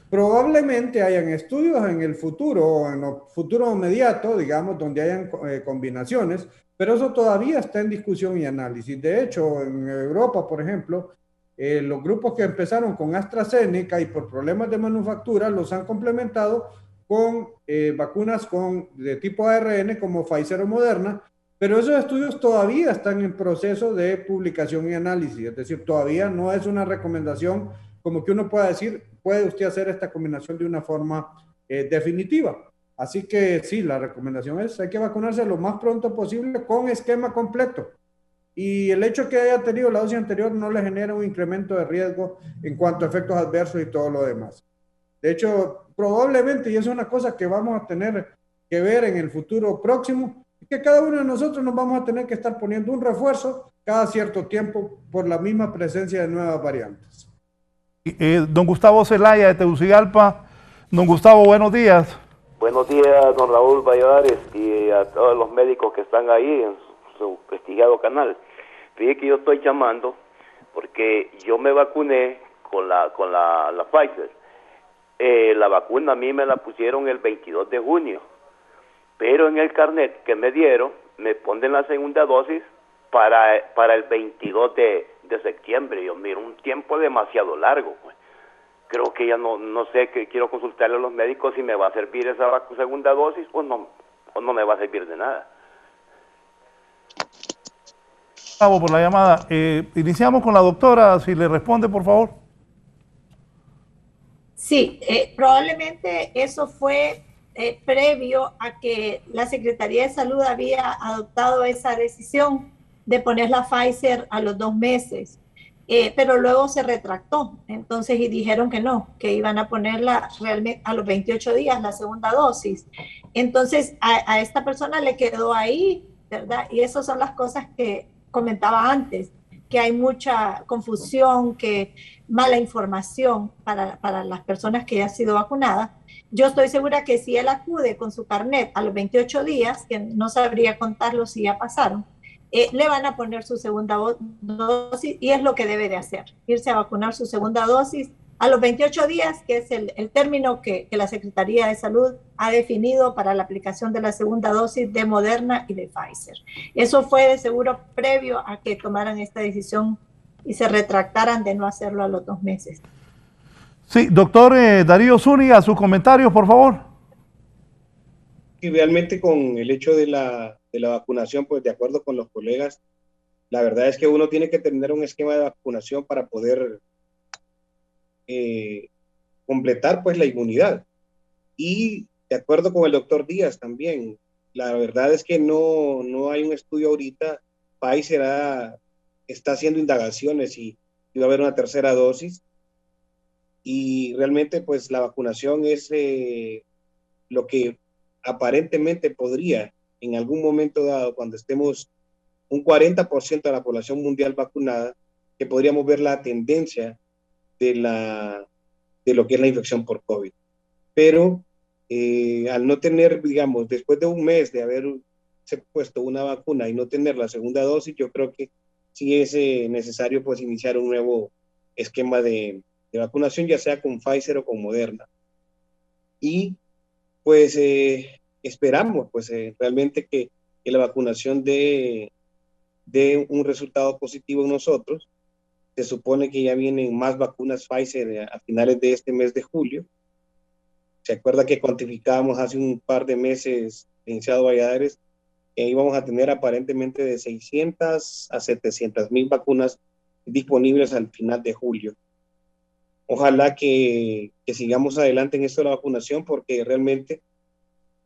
D: Probablemente hayan estudios en el futuro, o en lo futuro inmediato, digamos, donde hayan combinaciones, pero eso todavía está en discusión y análisis. De hecho, en Europa, por ejemplo, los grupos que empezaron con AstraZeneca y por problemas de manufactura los han complementado con vacunas de tipo ARN como Pfizer o Moderna, pero esos estudios todavía están en proceso de publicación y análisis, es decir, todavía no es una recomendación como que uno pueda decir, puede usted hacer esta combinación de una forma definitiva. Así que sí, la recomendación es, hay que vacunarse lo más pronto posible con esquema completo. Y el hecho de que haya tenido la dosis anterior no le genera un incremento de riesgo en cuanto a efectos adversos y todo lo demás. De hecho, probablemente, y eso es una cosa que vamos a tener que ver en el futuro próximo, es que cada uno de nosotros nos vamos a tener que estar poniendo un refuerzo cada cierto tiempo por la misma presencia de nuevas variantes.
C: Don Gustavo Zelaya de Tegucigalpa. Don Gustavo, buenos días.
H: Buenos días, don Raúl Valladares, y a todos los médicos que están ahí en su prestigiado canal. Fíjate que yo estoy llamando porque yo me vacuné con la Pfizer. La vacuna a mí me la pusieron el 22 de junio, pero en el carnet que me dieron me ponen la segunda dosis para el 22 de septiembre. Yo miro un tiempo demasiado largo, pues. Creo que ya no sé, que quiero consultarle a los médicos si me va a servir esa segunda dosis o no me va a servir de nada.
C: Gustavo, por la llamada. Iniciamos con la doctora, si le responde, por favor.
E: Sí, probablemente eso fue previo a que la Secretaría de Salud había adoptado esa decisión de poner la Pfizer a los 2 meses, pero luego se retractó, entonces, y dijeron que no, que iban a ponerla realmente a los 28 días, la segunda dosis. Entonces, a esta persona le quedó ahí, ¿verdad? Y esas son las cosas que comentaba antes, que hay mucha confusión, que mala información para las personas que ya han sido vacunadas. Yo estoy segura que si él acude con su carnet a los 28 días, que no sabría contarlo si ya pasaron, le van a poner su segunda dosis, y es lo que debe de hacer, irse a vacunar su segunda dosis a los 28 días, que es el término que la Secretaría de Salud ha definido para la aplicación de la segunda dosis de Moderna y de Pfizer. Eso fue de seguro previo a que tomaran esta decisión y se retractaran de no hacerlo a los 2 meses.
C: Sí, doctor Darío Zúñiga, sus comentarios, por favor.
F: Y realmente con el hecho de la vacunación, pues de acuerdo con los colegas, la verdad es que uno tiene que tener un esquema de vacunación para poder completar pues la inmunidad. Y de acuerdo con el doctor Díaz también, la verdad es que no hay un estudio ahorita. Pfizer está haciendo indagaciones y va a haber una tercera dosis, y realmente pues la vacunación es lo que aparentemente podría en algún momento dado, cuando estemos un 40% de la población mundial vacunada, que podríamos ver la tendencia de lo que es la infección por COVID. Pero al no tener, digamos, después de un mes de haberse puesto una vacuna y no tener la segunda dosis, yo creo que sí es necesario pues iniciar un nuevo esquema de vacunación, ya sea con Pfizer o con Moderna. Y pues esperamos pues realmente que la vacunación dé un resultado positivo en nosotros. Se supone que ya vienen más vacunas Pfizer a finales de este mes de julio. Se acuerda que cuantificábamos hace un par de meses, licenciado Valladares, que íbamos a tener aparentemente de 600 a 700,000 vacunas disponibles al final de julio. Ojalá que sigamos adelante en esto de la vacunación, porque realmente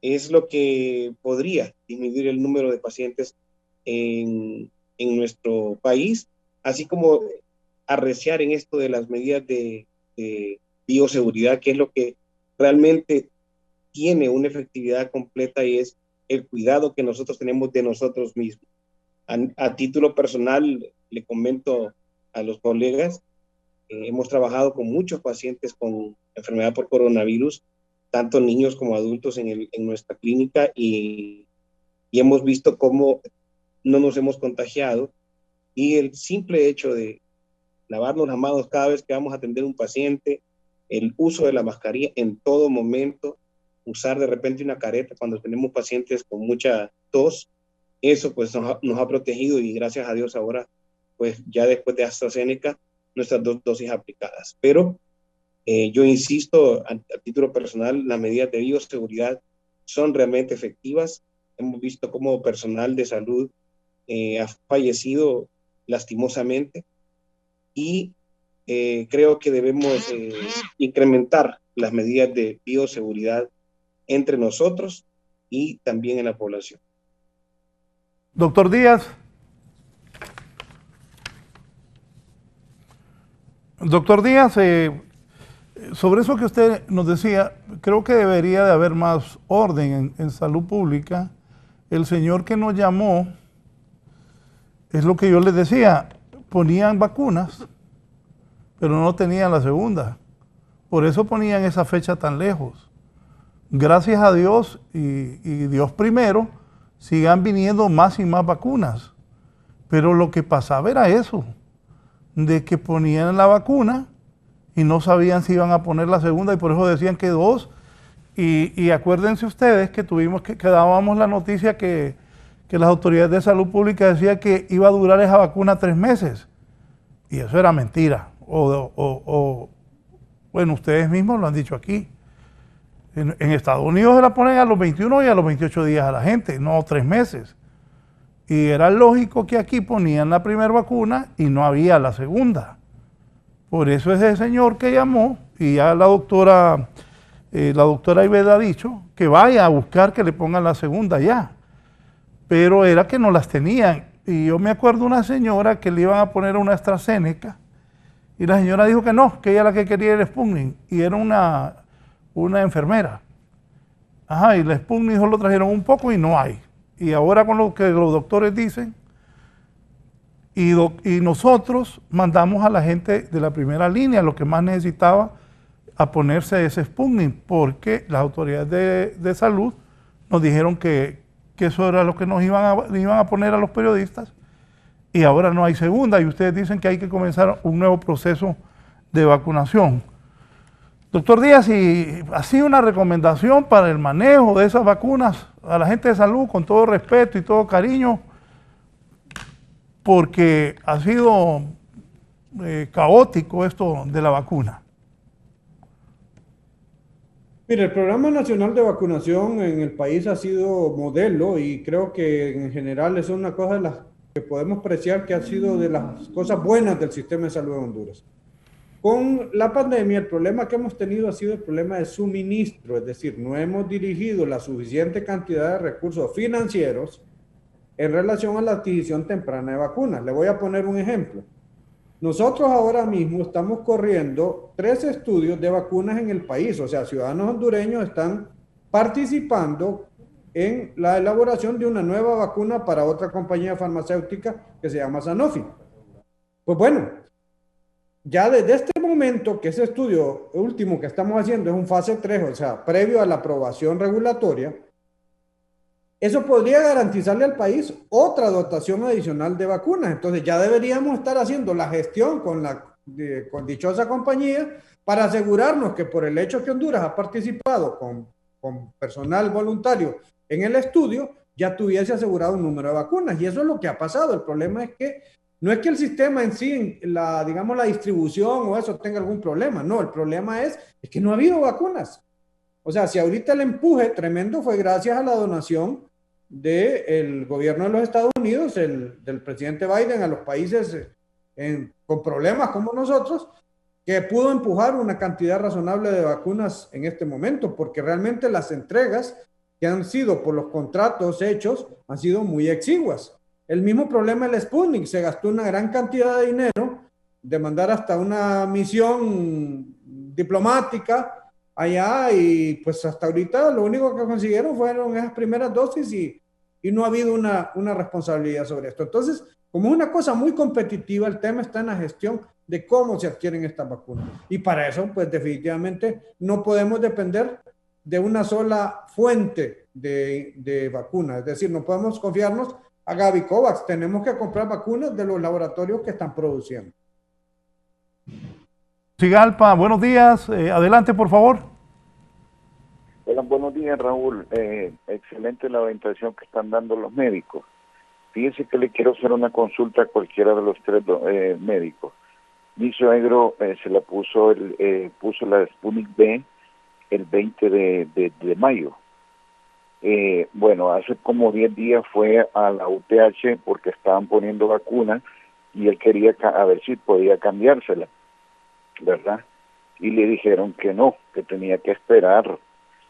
F: es lo que podría disminuir el número de pacientes en nuestro país, así como arreciar en esto de las medidas de bioseguridad, que es lo que realmente tiene una efectividad completa, y es el cuidado que nosotros tenemos de nosotros mismos. A título personal, le comento a los colegas, hemos trabajado con muchos pacientes con enfermedad por coronavirus, tanto niños como adultos en nuestra clínica, y hemos visto cómo no nos hemos contagiado, y el simple hecho de lavarnos las manos cada vez que vamos a atender a un paciente, el uso de la mascarilla en todo momento, usar de repente una careta cuando tenemos pacientes con mucha tos, eso pues nos ha protegido, y gracias a Dios ahora, pues ya después de AstraZeneca, nuestras 2 dosis aplicadas. Pero yo insisto, a título personal, las medidas de bioseguridad son realmente efectivas. Hemos visto cómo personal de salud ha fallecido lastimosamente, y creo que debemos incrementar las medidas de bioseguridad entre nosotros y también en la población.
C: Doctor Díaz. Doctor Díaz, sobre eso que usted nos decía, creo que debería de haber más orden en salud pública. El señor que nos llamó, es lo que yo les decía, ponían vacunas, pero no tenían la segunda. Por eso ponían esa fecha tan lejos. Gracias a Dios y Dios primero, sigan viniendo más y más vacunas. Pero lo que pasaba era eso, de que ponían la vacuna y no sabían si iban a poner la segunda, y por eso decían que 2. Y acuérdense ustedes que dábamos la noticia que las autoridades de salud pública decían que iba a durar esa vacuna 3 meses. Y eso era mentira. Bueno, ustedes mismos lo han dicho aquí. En Estados Unidos se la ponen a los 21 y a los 28 días a la gente, no 3 meses. Y era lógico que aquí ponían la primera vacuna y no había la segunda. Por eso ese señor que llamó, y ya la doctora La doctora Iveda ha dicho que vaya a buscar que le pongan la segunda ya, pero era que no las tenían. Y yo me acuerdo una señora que le iban a poner una AstraZeneca y la señora dijo que no, que ella la que quería era Sputnik, y era una enfermera. Ajá, y la Sputnik solo trajeron un poco y no hay. Y ahora con lo que los doctores dicen, y nosotros mandamos a la gente de la primera línea, lo que más necesitaba, a ponerse ese Sputnik, porque las autoridades de salud nos dijeron que eso era lo que nos iban a poner a los periodistas, y ahora no hay segunda, y ustedes dicen que hay que comenzar un nuevo proceso de vacunación. Doctor Díaz, y así una recomendación para el manejo de esas vacunas a la gente de salud, con todo respeto y todo cariño, porque ha sido caótico esto de la vacuna.
D: Mire, el Programa Nacional de Vacunación en el país ha sido modelo y creo que en general es una cosa de las que podemos apreciar que ha sido de las cosas buenas del sistema de salud de Honduras. Con la pandemia, el problema que hemos tenido ha sido el problema de suministro, es decir, no hemos dirigido la suficiente cantidad de recursos financieros en relación a la adquisición temprana de vacunas. Le voy a poner un ejemplo. Nosotros ahora mismo estamos corriendo 3 estudios de vacunas en el país, o sea, ciudadanos hondureños están participando en la elaboración de una nueva vacuna para otra compañía farmacéutica que se llama Sanofi. Pues bueno, ya desde este momento que ese estudio último que estamos haciendo es un fase 3, o sea, previo a la aprobación regulatoria, eso podría garantizarle al país otra dotación adicional de vacunas. Entonces ya deberíamos estar haciendo la gestión con dichosa compañía para asegurarnos que por el hecho que Honduras ha participado con personal voluntario en el estudio, ya tuviese asegurado un número de vacunas. Y eso es lo que ha pasado. El problema es que no es que el sistema en sí, la distribución o eso tenga algún problema. No, el problema es que no ha habido vacunas. O sea, si ahorita el empuje tremendo fue gracias a la donación del gobierno de los Estados Unidos, del presidente Biden a los países con problemas como nosotros, que pudo empujar una cantidad razonable de vacunas en este momento, porque realmente las entregas que han sido por los contratos hechos han sido muy exiguas. El mismo problema del Sputnik, se gastó una gran cantidad de dinero de mandar hasta una misión diplomática allá y pues hasta ahorita lo único que consiguieron fueron esas primeras dosis y no ha habido una responsabilidad sobre esto. Entonces, como es una cosa muy competitiva, el tema está en la gestión de cómo se adquieren estas vacunas. Y para eso, pues definitivamente no podemos depender de una sola fuente de vacunas. Es decir, no podemos confiarnos a Gavi Covax. Tenemos que comprar vacunas de los laboratorios que están produciendo.
C: Sigalpa, buenos días. Adelante, por favor.
I: Hola, buenos días, Raúl. Excelente la orientación que están dando los médicos. Fíjese que le quiero hacer una consulta a cualquiera de los 3 médicos. Mi suegro se la puso la Sputnik B el 20 de mayo. Bueno, hace como 10 días fue a la UTH porque estaban poniendo vacuna y él quería a ver si podía cambiársela, ¿verdad? Y le dijeron que no, que tenía que esperar.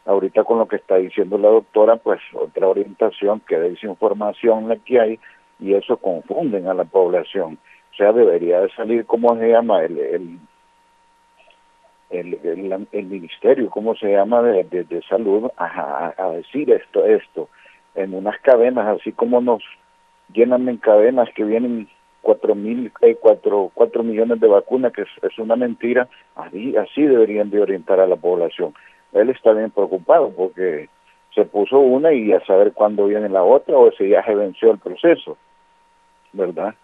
I: Ahorita con lo que está diciendo la doctora, pues otra orientación, que desinformación la que hay, y eso confunden a la población. O sea, debería de salir, ¿cómo se llama? El ministerio, ¿cómo se llama? De salud, a decir esto, en unas cadenas, así como nos llenan en cadenas que vienen 4 millones de vacunas, que es una mentira. Así deberían de orientar a la población. Él está bien preocupado porque se puso una y a saber cuándo viene la otra o si ya se venció el proceso, ¿verdad?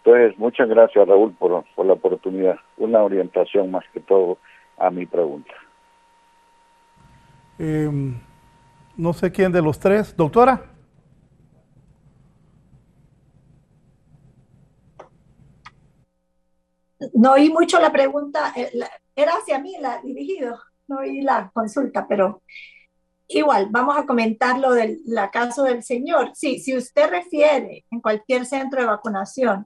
I: Entonces, muchas gracias, Raúl, por la oportunidad. Una orientación más que todo a mi pregunta.
C: No sé quién de los 3. Doctora.
E: No oí mucho la pregunta, era hacia mí dirigido, no oí la consulta, pero igual, vamos a comentar lo del caso del señor. Sí, si usted refiere en cualquier centro de vacunación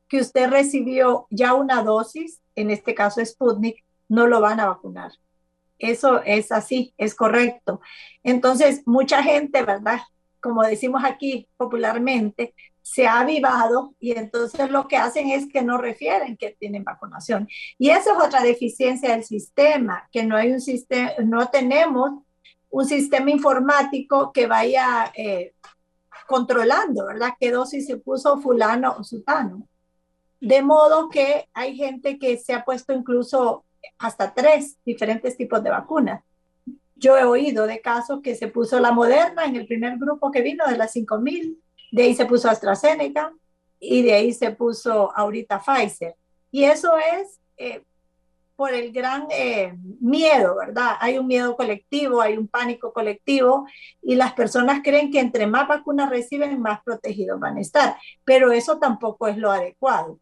E: que usted recibió ya una dosis, en este caso Sputnik, no lo van a vacunar. Eso es así, es correcto. Entonces, mucha gente, ¿verdad? Como decimos aquí popularmente, se ha avivado y entonces lo que hacen es que no refieren que tienen vacunación. Y esa es otra deficiencia del sistema, que no hay un sistema, no tenemos un sistema informático que vaya controlando, ¿verdad? ¿Qué dosis se puso fulano o sutano? De modo que hay gente que se ha puesto incluso hasta 3 diferentes tipos de vacunas. Yo he oído de casos que se puso la Moderna en el primer grupo que vino de las 5,000, de ahí se puso AstraZeneca y de ahí se puso ahorita Pfizer. Y eso es por el gran miedo, ¿verdad? Hay un miedo colectivo, hay un pánico colectivo y las personas creen que entre más vacunas reciben, más protegidos van a estar. Pero eso tampoco es lo adecuado,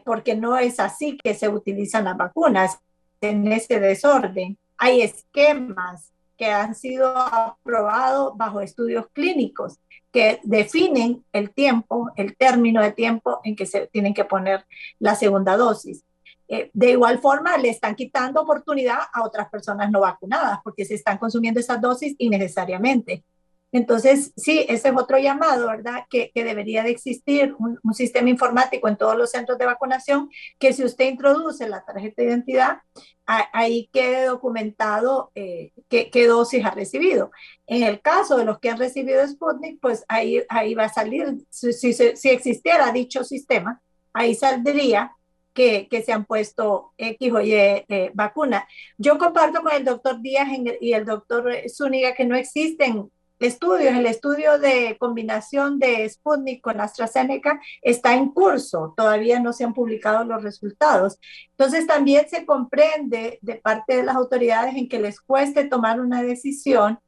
E: porque no es así que se utilizan las vacunas en ese desorden. Hay esquemas que han sido aprobados bajo estudios clínicos que definen el tiempo, el término de tiempo en que se tienen que poner la segunda dosis. De igual forma, le están quitando oportunidad a otras personas no vacunadas porque se están consumiendo esas dosis innecesariamente. Entonces, sí, ese es otro llamado, ¿verdad? Que debería de existir un sistema informático en todos los centros de vacunación, que si usted introduce la tarjeta de identidad, ahí quede documentado qué dosis ha recibido. En el caso de los que han recibido Sputnik, pues ahí va a salir, si existiera dicho sistema, ahí saldría que se han puesto X o Y vacuna. Yo comparto con el doctor Díaz y el doctor Zúñiga que no existen estudios. El estudio de combinación de Sputnik con AstraZeneca está en curso, todavía no se han publicado los resultados. Entonces también se comprende de parte de las autoridades en que les cueste tomar una decisión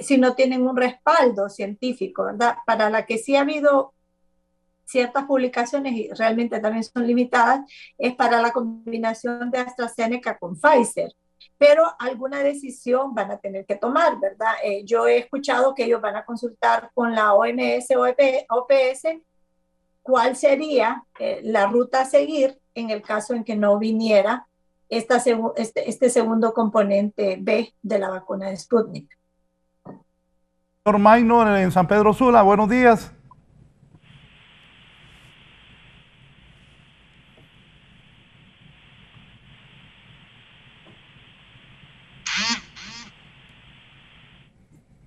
E: si no tienen un respaldo científico, ¿verdad? Para la que sí ha habido ciertas publicaciones y realmente también son limitadas, es para la combinación de AstraZeneca con Pfizer. Pero alguna decisión van a tener que tomar, ¿verdad? Yo he escuchado que ellos van a consultar con la OMS o OPS cuál sería la ruta a seguir en el caso en que no viniera este segundo componente B de la vacuna de Sputnik.
C: Doctor Maynor en San Pedro Sula, buenos días.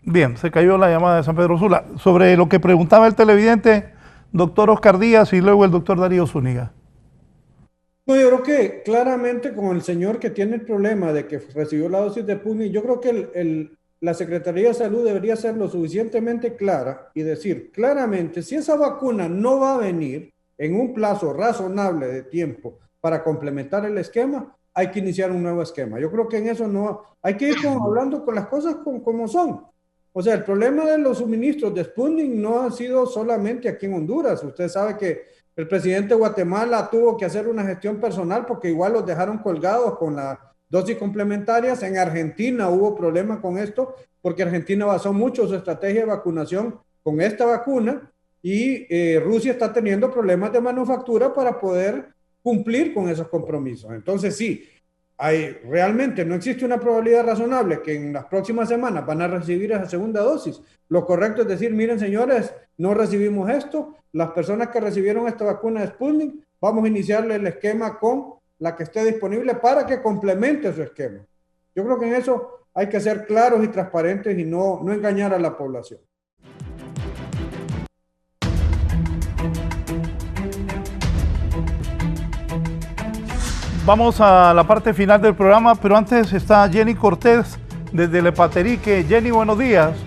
C: Bien, se cayó la llamada de San Pedro Sula. Sobre lo que preguntaba el televidente, doctor Oscar Díaz y luego el doctor Darío Zúñiga.
D: No, yo creo que claramente con el señor que tiene el problema de que recibió la dosis de Sputnik, yo creo que la Secretaría de Salud debería ser lo suficientemente clara y decir claramente si esa vacuna no va a venir en un plazo razonable de tiempo para complementar el esquema, hay que iniciar un nuevo esquema. Yo creo que en eso no hay que ir hablando con las cosas como son. O sea, el problema de los suministros de Sputnik no ha sido solamente aquí en Honduras. Usted sabe que el presidente de Guatemala tuvo que hacer una gestión personal porque igual los dejaron colgados con las dosis complementarias. En Argentina hubo problemas con esto porque Argentina basó mucho su estrategia de vacunación con esta vacuna y Rusia está teniendo problemas de manufactura para poder cumplir con esos compromisos. Entonces sí, realmente no existe una probabilidad razonable que en las próximas semanas van a recibir esa segunda dosis. Lo correcto es decir, miren señores, no recibimos esto, las personas que recibieron esta vacuna de Sputnik, vamos a iniciarle el esquema con la que esté disponible para que complemente su esquema. Yo creo que en eso hay que ser claros y transparentes y no engañar a la población.
C: Vamos a la parte final del programa, pero antes está Jenny Cortés desde Lepaterique. Jenny, buenos días.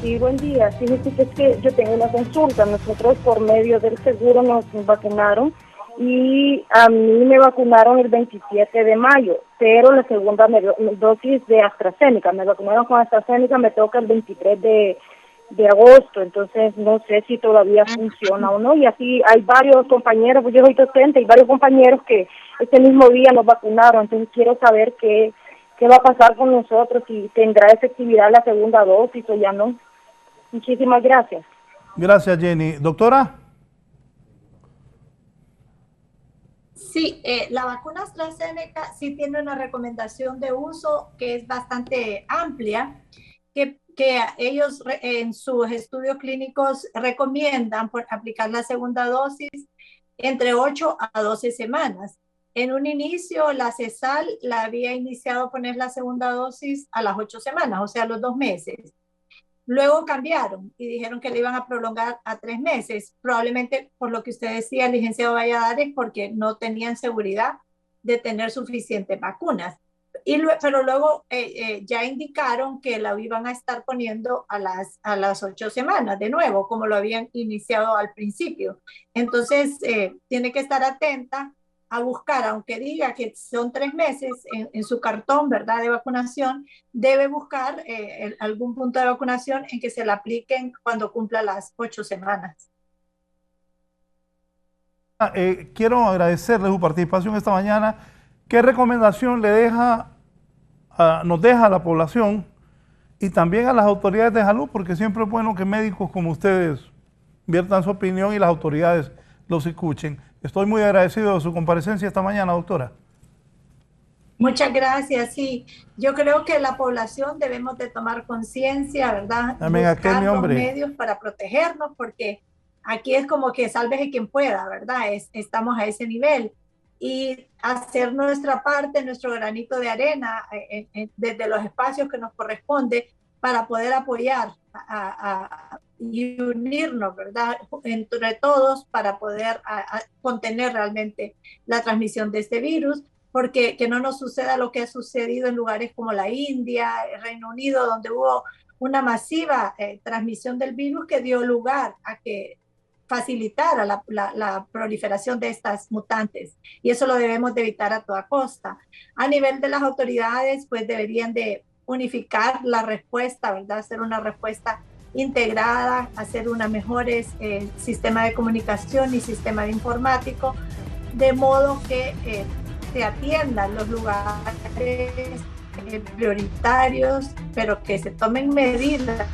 J: Sí, buen día. Fíjese que es que yo tengo una consulta. Nosotros por medio del seguro nos vacunaron y a mí me vacunaron el 27 de mayo, pero la segunda dosis de AstraZeneca. Me vacunaron con AstraZeneca, me toca el 23 de agosto, entonces no sé si todavía funciona o no, y así hay varios compañeros, pues yo soy docente, y varios compañeros que ese mismo día nos vacunaron, entonces quiero saber qué va a pasar con nosotros, si tendrá efectividad la segunda dosis o ya no. Muchísimas gracias.
C: Gracias, Jenny. Doctora.
E: Sí, la vacuna AstraZeneca sí tiene una recomendación de uso que es bastante amplia, que ellos en sus estudios clínicos recomiendan por aplicar la segunda dosis entre 8 a 12 semanas. En un inicio, la CESAL la había iniciado a poner la segunda dosis a las 8 semanas, o sea, a los 2 meses. Luego cambiaron y dijeron que le iban a prolongar a 3 meses, probablemente por lo que usted decía, licenciado Valladares, porque no tenían seguridad de tener suficientes vacunas. Pero luego ya indicaron que la iban a estar poniendo a las 8 semanas de nuevo, como lo habían iniciado al principio. Entonces, tiene que estar atenta a buscar, aunque diga que son 3 meses en su cartón, ¿verdad?, de vacunación, debe buscar algún punto de vacunación en que se la apliquen cuando cumpla las 8 semanas.
C: Quiero agradecerle su participación esta mañana. ¿Qué recomendación nos deja a la población y también a las autoridades de salud? Porque siempre es bueno que médicos como ustedes viertan su opinión y las autoridades los escuchen. Estoy muy agradecido de su comparecencia esta mañana, doctora.
E: Muchas gracias, sí. Yo creo que la población debemos de tomar conciencia, ¿verdad? Buscar los medios para protegernos, porque aquí es como que sálvese quien pueda, ¿verdad? Estamos a ese nivel. Y hacer nuestra parte, nuestro granito de arena, desde los espacios que nos corresponde, para poder apoyar y unirnos, ¿verdad?, entre todos para poder contener realmente la transmisión de este virus, porque que no nos suceda lo que ha sucedido en lugares como la India, el Reino Unido, donde hubo una masiva transmisión del virus que dio lugar a que facilitara la proliferación de estas mutantes, y eso lo debemos de evitar a toda costa. A nivel de las autoridades, pues deberían de unificar la respuesta, ¿verdad?, hacer una respuesta integrada, hacer una mejor sistema de comunicación y sistema de informático, de modo que se atiendan los lugares prioritarios, pero que se tomen medidas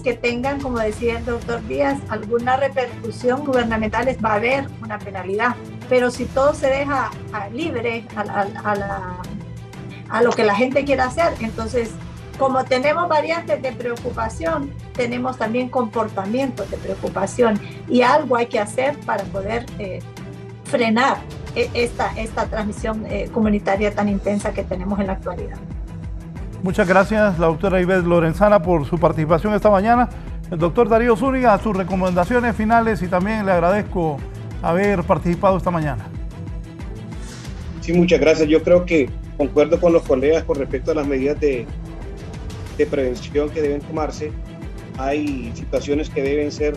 E: que tengan, como decía el doctor Díaz, alguna repercusión gubernamental. Va a haber una penalidad, pero si todo se deja libre a lo que la gente quiera hacer, entonces, como tenemos variantes de preocupación, tenemos también comportamientos de preocupación, y algo hay que hacer para poder frenar esta transmisión comunitaria tan intensa que tenemos en la actualidad.
C: Muchas gracias, la doctora Ivette Lorenzana, por su participación esta mañana. El doctor Darío Zúñiga, sus recomendaciones finales, y también le agradezco haber participado esta mañana.
F: Sí, muchas gracias. Yo creo que concuerdo con los colegas con respecto a las medidas de prevención que deben tomarse. Hay situaciones que deben ser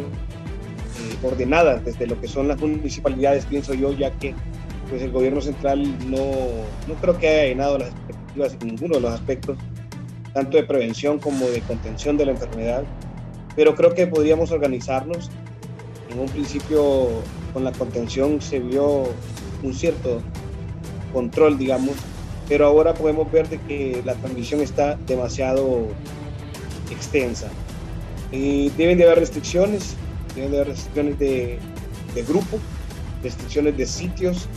F: ordenadas desde lo que son las municipalidades, pienso yo, ya que pues el gobierno central no creo que haya llenado las expectativas en ninguno de los aspectos, tanto de prevención como de contención de la enfermedad, pero creo que podríamos organizarnos. En un principio, con la contención se vio un cierto control, digamos, pero ahora podemos ver de que la transmisión está demasiado extensa. Deben de haber restricciones, de grupo, restricciones de sitios,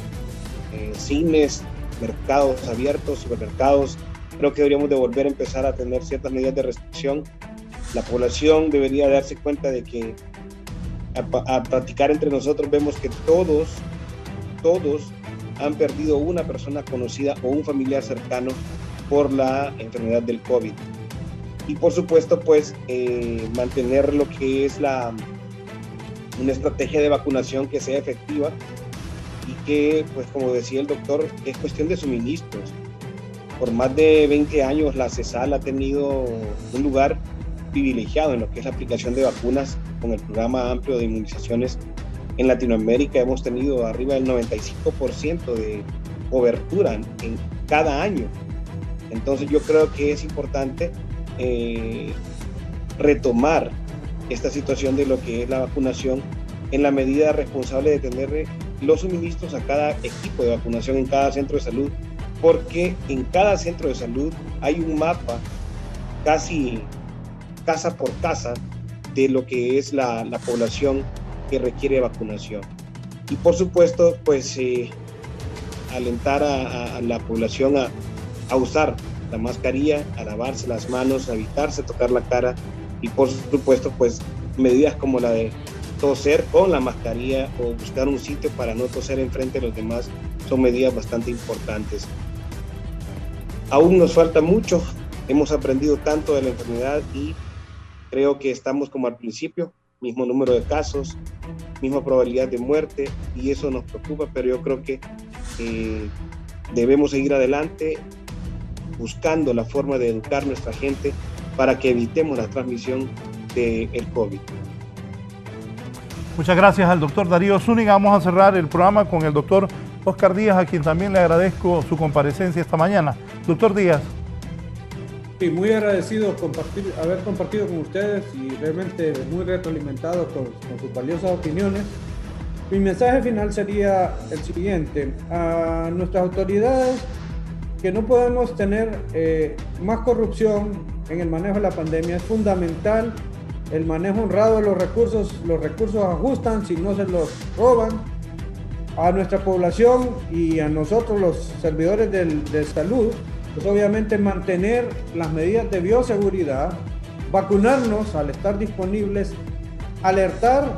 F: cines, mercados abiertos, supermercados. Creo que deberíamos de volver a empezar a tener ciertas medidas de restricción. La población debería darse cuenta de que a platicar entre nosotros vemos que todos han perdido una persona conocida o un familiar cercano por la enfermedad del COVID. Y por supuesto, pues, mantener lo que es una estrategia de vacunación que sea efectiva, y que, pues, como decía el doctor, es cuestión de suministros. Por más de 20 años la CESAL ha tenido un lugar privilegiado en lo que es la aplicación de vacunas. Con el programa amplio de inmunizaciones en Latinoamérica hemos tenido arriba del 95% de cobertura en cada año. Entonces yo creo que es importante retomar esta situación de lo que es la vacunación en la medida responsable de tener los suministros a cada equipo de vacunación en cada centro de salud, porque en cada centro de salud hay un mapa casi casa por casa de lo que es la población que requiere vacunación. Y por supuesto, pues alentar a la población a usar la mascarilla, a lavarse las manos, a evitarse tocar la cara y por supuesto, pues medidas como la de toser con la mascarilla o buscar un sitio para no toser enfrente de los demás son medidas bastante importantes. Aún nos falta mucho, hemos aprendido tanto de la enfermedad y creo que estamos como al principio, mismo número de casos, misma probabilidad de muerte y eso nos preocupa, pero yo creo que debemos seguir adelante buscando la forma de educar a nuestra gente para que evitemos la transmisión del COVID.
C: Muchas gracias al doctor Darío Zúñiga. Vamos a cerrar el programa con el doctor Oscar Díaz, a quien también le agradezco su comparecencia esta mañana. Doctor Díaz.
D: Sí, muy agradecido haber compartido con ustedes y realmente muy retroalimentado con sus valiosas opiniones. Mi mensaje final sería el siguiente: a nuestras autoridades, que no podemos tener más corrupción en el manejo de la pandemia. Es fundamental el manejo honrado de los recursos ajustan, si no se los roban. A nuestra población y a nosotros los servidores de salud, pues obviamente mantener las medidas de bioseguridad, vacunarnos al estar disponibles, alertar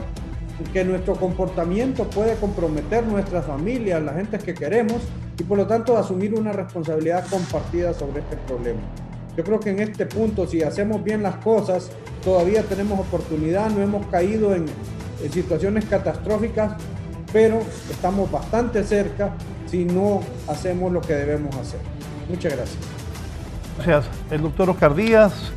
D: que nuestro comportamiento puede comprometer nuestra familia, la gente que queremos, y por lo tanto asumir una responsabilidad compartida sobre este problema. Yo creo que en este punto, si hacemos bien las cosas, todavía tenemos oportunidad, no hemos caído en situaciones catastróficas, pero estamos bastante cerca si no hacemos lo que debemos hacer. Muchas gracias.
C: Gracias. El doctor Oscar Díaz,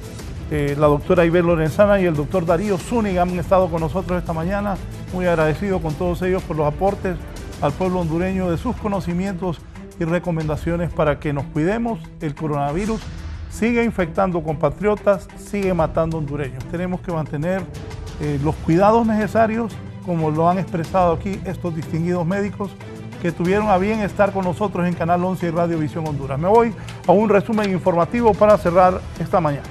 C: la doctora Ibel Lorenzana y el doctor Darío Zúñiga han estado con nosotros esta mañana. Muy agradecido con todos ellos por los aportes al pueblo hondureño de sus conocimientos y recomendaciones para que nos cuidemos. El coronavirus sigue infectando compatriotas, sigue matando hondureños. Tenemos que mantener los cuidados necesarios, como lo han expresado aquí estos distinguidos médicos que tuvieron a bien estar con nosotros en Canal 11 y Radio Visión Honduras. Me voy a un resumen informativo para cerrar esta mañana.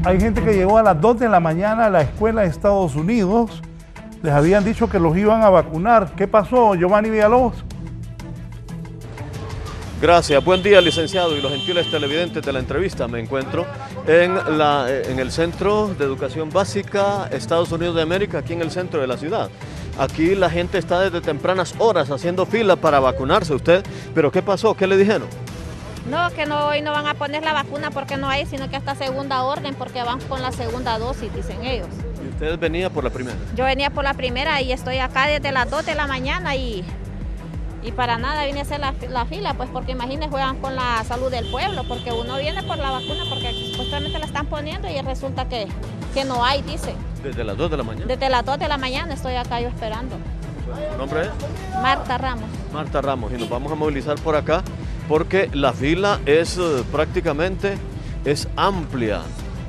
C: Hay gente que llegó a las 2 de la mañana a la escuela de Estados Unidos. Les habían dicho que los iban a vacunar. ¿Qué pasó, Giovanni Villalobos?
K: Gracias. Buen día, licenciado y los gentiles televidentes de la entrevista. Me encuentro en el Centro de Educación Básica Estados Unidos de América, aquí en el centro de la ciudad. Aquí la gente está desde tempranas horas haciendo fila para vacunarse. ¿Usted? ¿Pero qué pasó? ¿Qué le dijeron?
L: No, que no, hoy no van a poner la vacuna porque no hay, sino que hasta segunda orden porque van con la segunda dosis, dicen ellos.
K: ¿Y usted venía por la primera?
L: Yo venía por la primera y estoy acá desde las 2 de la mañana y para nada vine a hacer la fila, pues porque imagínense, juegan con la salud del pueblo, porque uno viene por la vacuna porque supuestamente la están poniendo y resulta que no hay, dice.
K: ¿Desde las 2 de la mañana?
L: Desde las 2 de la mañana estoy acá yo esperando.
K: ¿Su nombre es?
L: Marta Ramos.
K: Marta Ramos, y nos vamos a movilizar por acá porque la fila es prácticamente amplia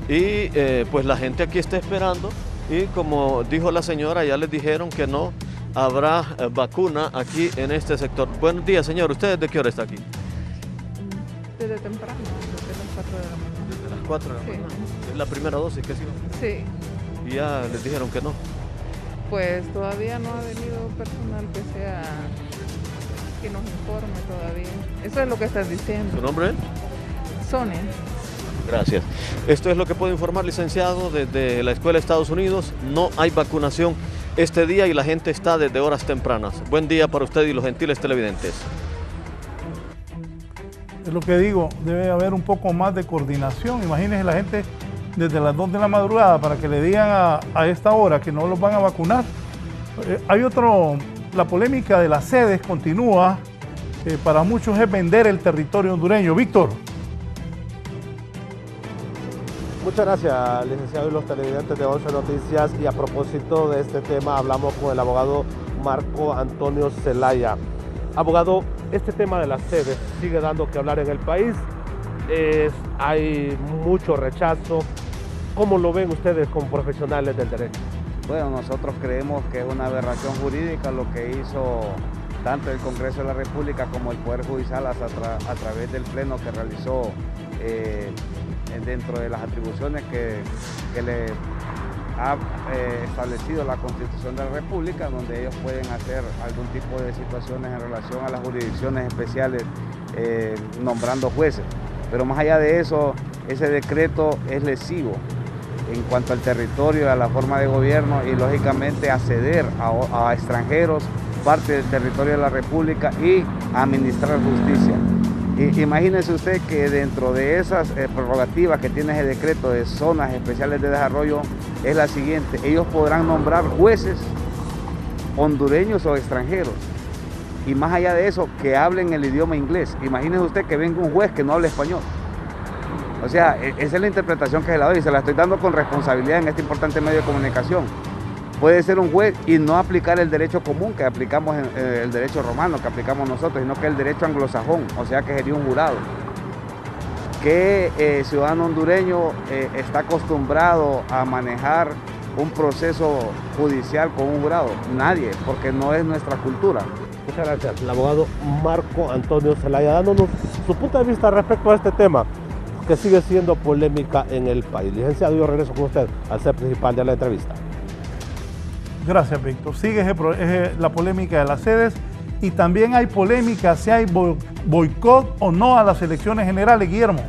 K: y pues la gente aquí está esperando y como dijo la señora, ya les dijeron que no habrá vacuna aquí en este sector. Buenos días, señor. ¿Usted desde qué hora está aquí?
M: Desde temprano, desde las 4 de la mañana.
K: Desde las 4 de la mañana. ¿Es la primera dosis que ha sido?
M: Sí.
K: ¿Y ya les dijeron que no?
M: Pues todavía no ha venido personal que nos informe todavía. Eso es lo que estás diciendo.
K: ¿Su nombre es?
M: Sonia.
K: Gracias. Esto es lo que puedo informar, licenciado, desde la Escuela de Estados Unidos. No hay vacunación este día y la gente está desde horas tempranas. Buen día para usted y los gentiles televidentes.
C: Es lo que digo, debe haber un poco más de coordinación. Imagínense la gente desde las 2 de la madrugada para que le digan a esta hora que no los van a vacunar. La polémica de las sedes continúa. Para muchos es vender el territorio hondureño. Víctor.
N: Muchas gracias, licenciado y los televidentes de 11 Noticias. Y a propósito de este tema, hablamos con el abogado Marco Antonio Zelaya. Abogado, este tema de las sedes sigue dando que hablar en el país. hay mucho rechazo. ¿Cómo lo ven ustedes como profesionales del derecho?
O: Bueno, nosotros creemos que es una aberración jurídica lo que hizo tanto el Congreso de la República como el Poder Judicial a través del pleno que realizó dentro de las atribuciones que le ha establecido la Constitución de la República, donde ellos pueden hacer algún tipo de situaciones en relación a las jurisdicciones especiales, nombrando jueces. Pero más allá de eso, ese decreto es lesivo en cuanto al territorio y a la forma de gobierno y lógicamente acceder a extranjeros, parte del territorio de la República y administrar justicia. Imagínense usted que dentro de esas prerrogativas que tiene ese decreto de zonas especiales de desarrollo es la siguiente: ellos podrán nombrar jueces hondureños o extranjeros y más allá de eso que hablen el idioma inglés. Imagínense usted que venga un juez que no hable español. O sea, esa es la interpretación que se la doy y se la estoy dando con responsabilidad en este importante medio de comunicación. Puede ser un juez y no aplicar el derecho común que aplicamos, el derecho romano que aplicamos nosotros, sino que el derecho anglosajón, o sea que sería un jurado. ¿Qué ciudadano hondureño está acostumbrado a manejar un proceso judicial con un jurado? Nadie, porque no es nuestra cultura.
N: Muchas gracias. El abogado Marco Antonio Zelaya, dándonos su punto de vista respecto a este tema que sigue siendo polémica en el país. Licenciado, yo regreso con usted al set principal de la entrevista.
C: Gracias, Víctor. Sigue la polémica de las sedes y también hay polémica si hay boicot o no a las elecciones generales. Guillermo.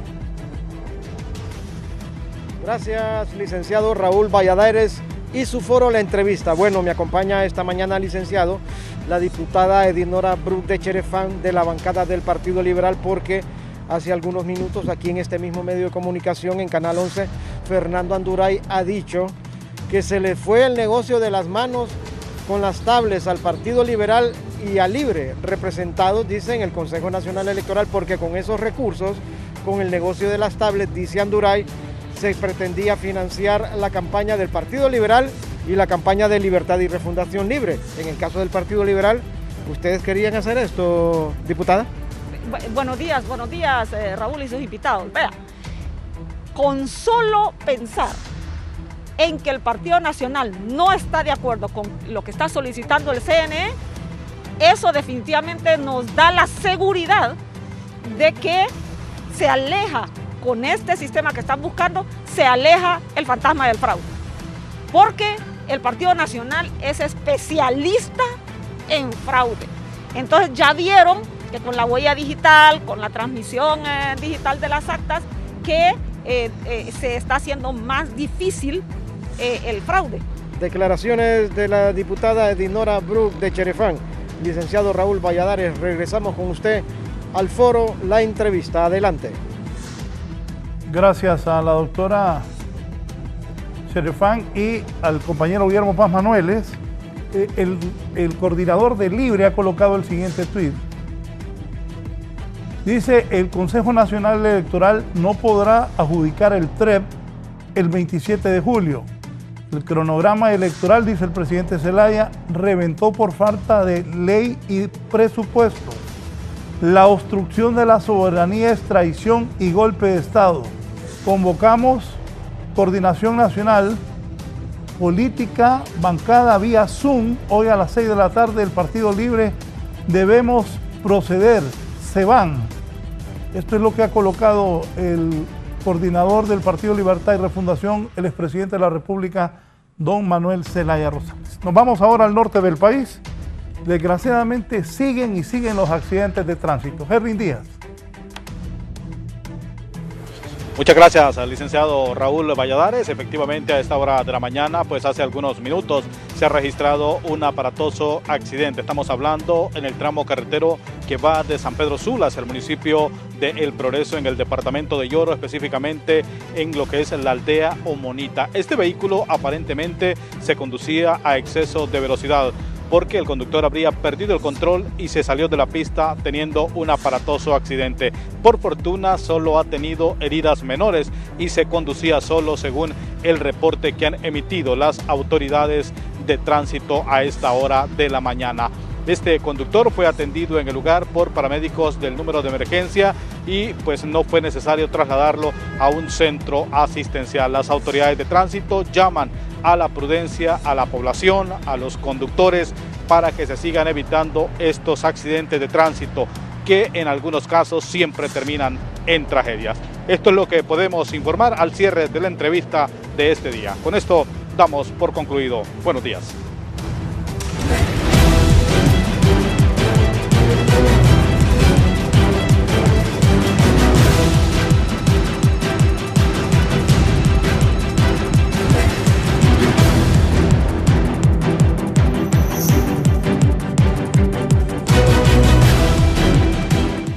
P: Gracias, licenciado Raúl Valladares y su foro La Entrevista. Bueno, me acompaña esta mañana, licenciado, la diputada Edinora Bruck de Cherefán de la bancada del Partido Liberal, porque hace algunos minutos aquí en este mismo medio de comunicación en Canal 11, Fernando Anduray ha dicho que se le fue el negocio de las manos con las tablets al Partido Liberal y a Libre, representados, dice, en el Consejo Nacional Electoral, porque con esos recursos, con el negocio de las tablets, dice Anduray, se pretendía financiar la campaña del Partido Liberal y la campaña de Libertad y Refundación Libre. En el caso del Partido Liberal, ¿ustedes querían hacer esto, diputada?
Q: Buenos días, Raúl y sus invitados. Vea, con solo pensar en que el Partido Nacional no está de acuerdo con lo que está solicitando el CNE, eso definitivamente nos da la seguridad de que se aleja, con este sistema que están buscando, se aleja el fantasma del fraude. Porque el Partido Nacional es especialista en fraude. Entonces ya vieron que con la huella digital, con la transmisión digital de las actas, que se está haciendo más difícil el fraude.
P: Declaraciones de la diputada Edinora Bruck de Cherefán. Licenciado Raúl Valladares, regresamos con usted al foro La Entrevista. Adelante.
C: Gracias a la doctora Cherefán y al compañero Guillermo Paz Manueles. El coordinador de Libre ha colocado el siguiente tuit. Dice: el Consejo Nacional Electoral no podrá adjudicar el TREP el 27 de julio. El cronograma electoral, dice el presidente Zelaya, reventó por falta de ley y presupuesto. La obstrucción de la soberanía es traición y golpe de Estado. Convocamos coordinación nacional, política, bancada vía Zoom, hoy a las 6 de la tarde, el Partido Libre. Debemos proceder, se van. Esto es lo que ha colocado el coordinador del Partido Libertad y Refundación, el expresidente de la República, don Manuel Zelaya Rosales. Nos vamos ahora al norte del país. Desgraciadamente siguen los accidentes de tránsito. Hervin Díaz.
R: Muchas gracias al licenciado Raúl Valladares. Efectivamente, a esta hora de la mañana, pues hace algunos minutos, se ha registrado un aparatoso accidente. Estamos hablando en el tramo carretero que va de San Pedro Sula hacia el municipio de El Progreso, en el departamento de Lloro, específicamente en lo que es la aldea Omonita. Este vehículo aparentemente se conducía a exceso de velocidad, porque el conductor habría perdido el control y se salió de la pista teniendo un aparatoso accidente. Por fortuna solo ha tenido heridas menores y se conducía solo, según el reporte que han emitido las autoridades de tránsito a esta hora de la mañana. Este conductor fue atendido en el lugar por paramédicos del número de emergencia y pues no fue necesario trasladarlo a un centro asistencial. Las autoridades de tránsito llaman a la prudencia a la población, a los conductores, para que se sigan evitando estos accidentes de tránsito que en algunos casos siempre terminan en tragedias. Esto es lo que podemos informar al cierre de la entrevista de este día. Con esto damos por concluido. Buenos días.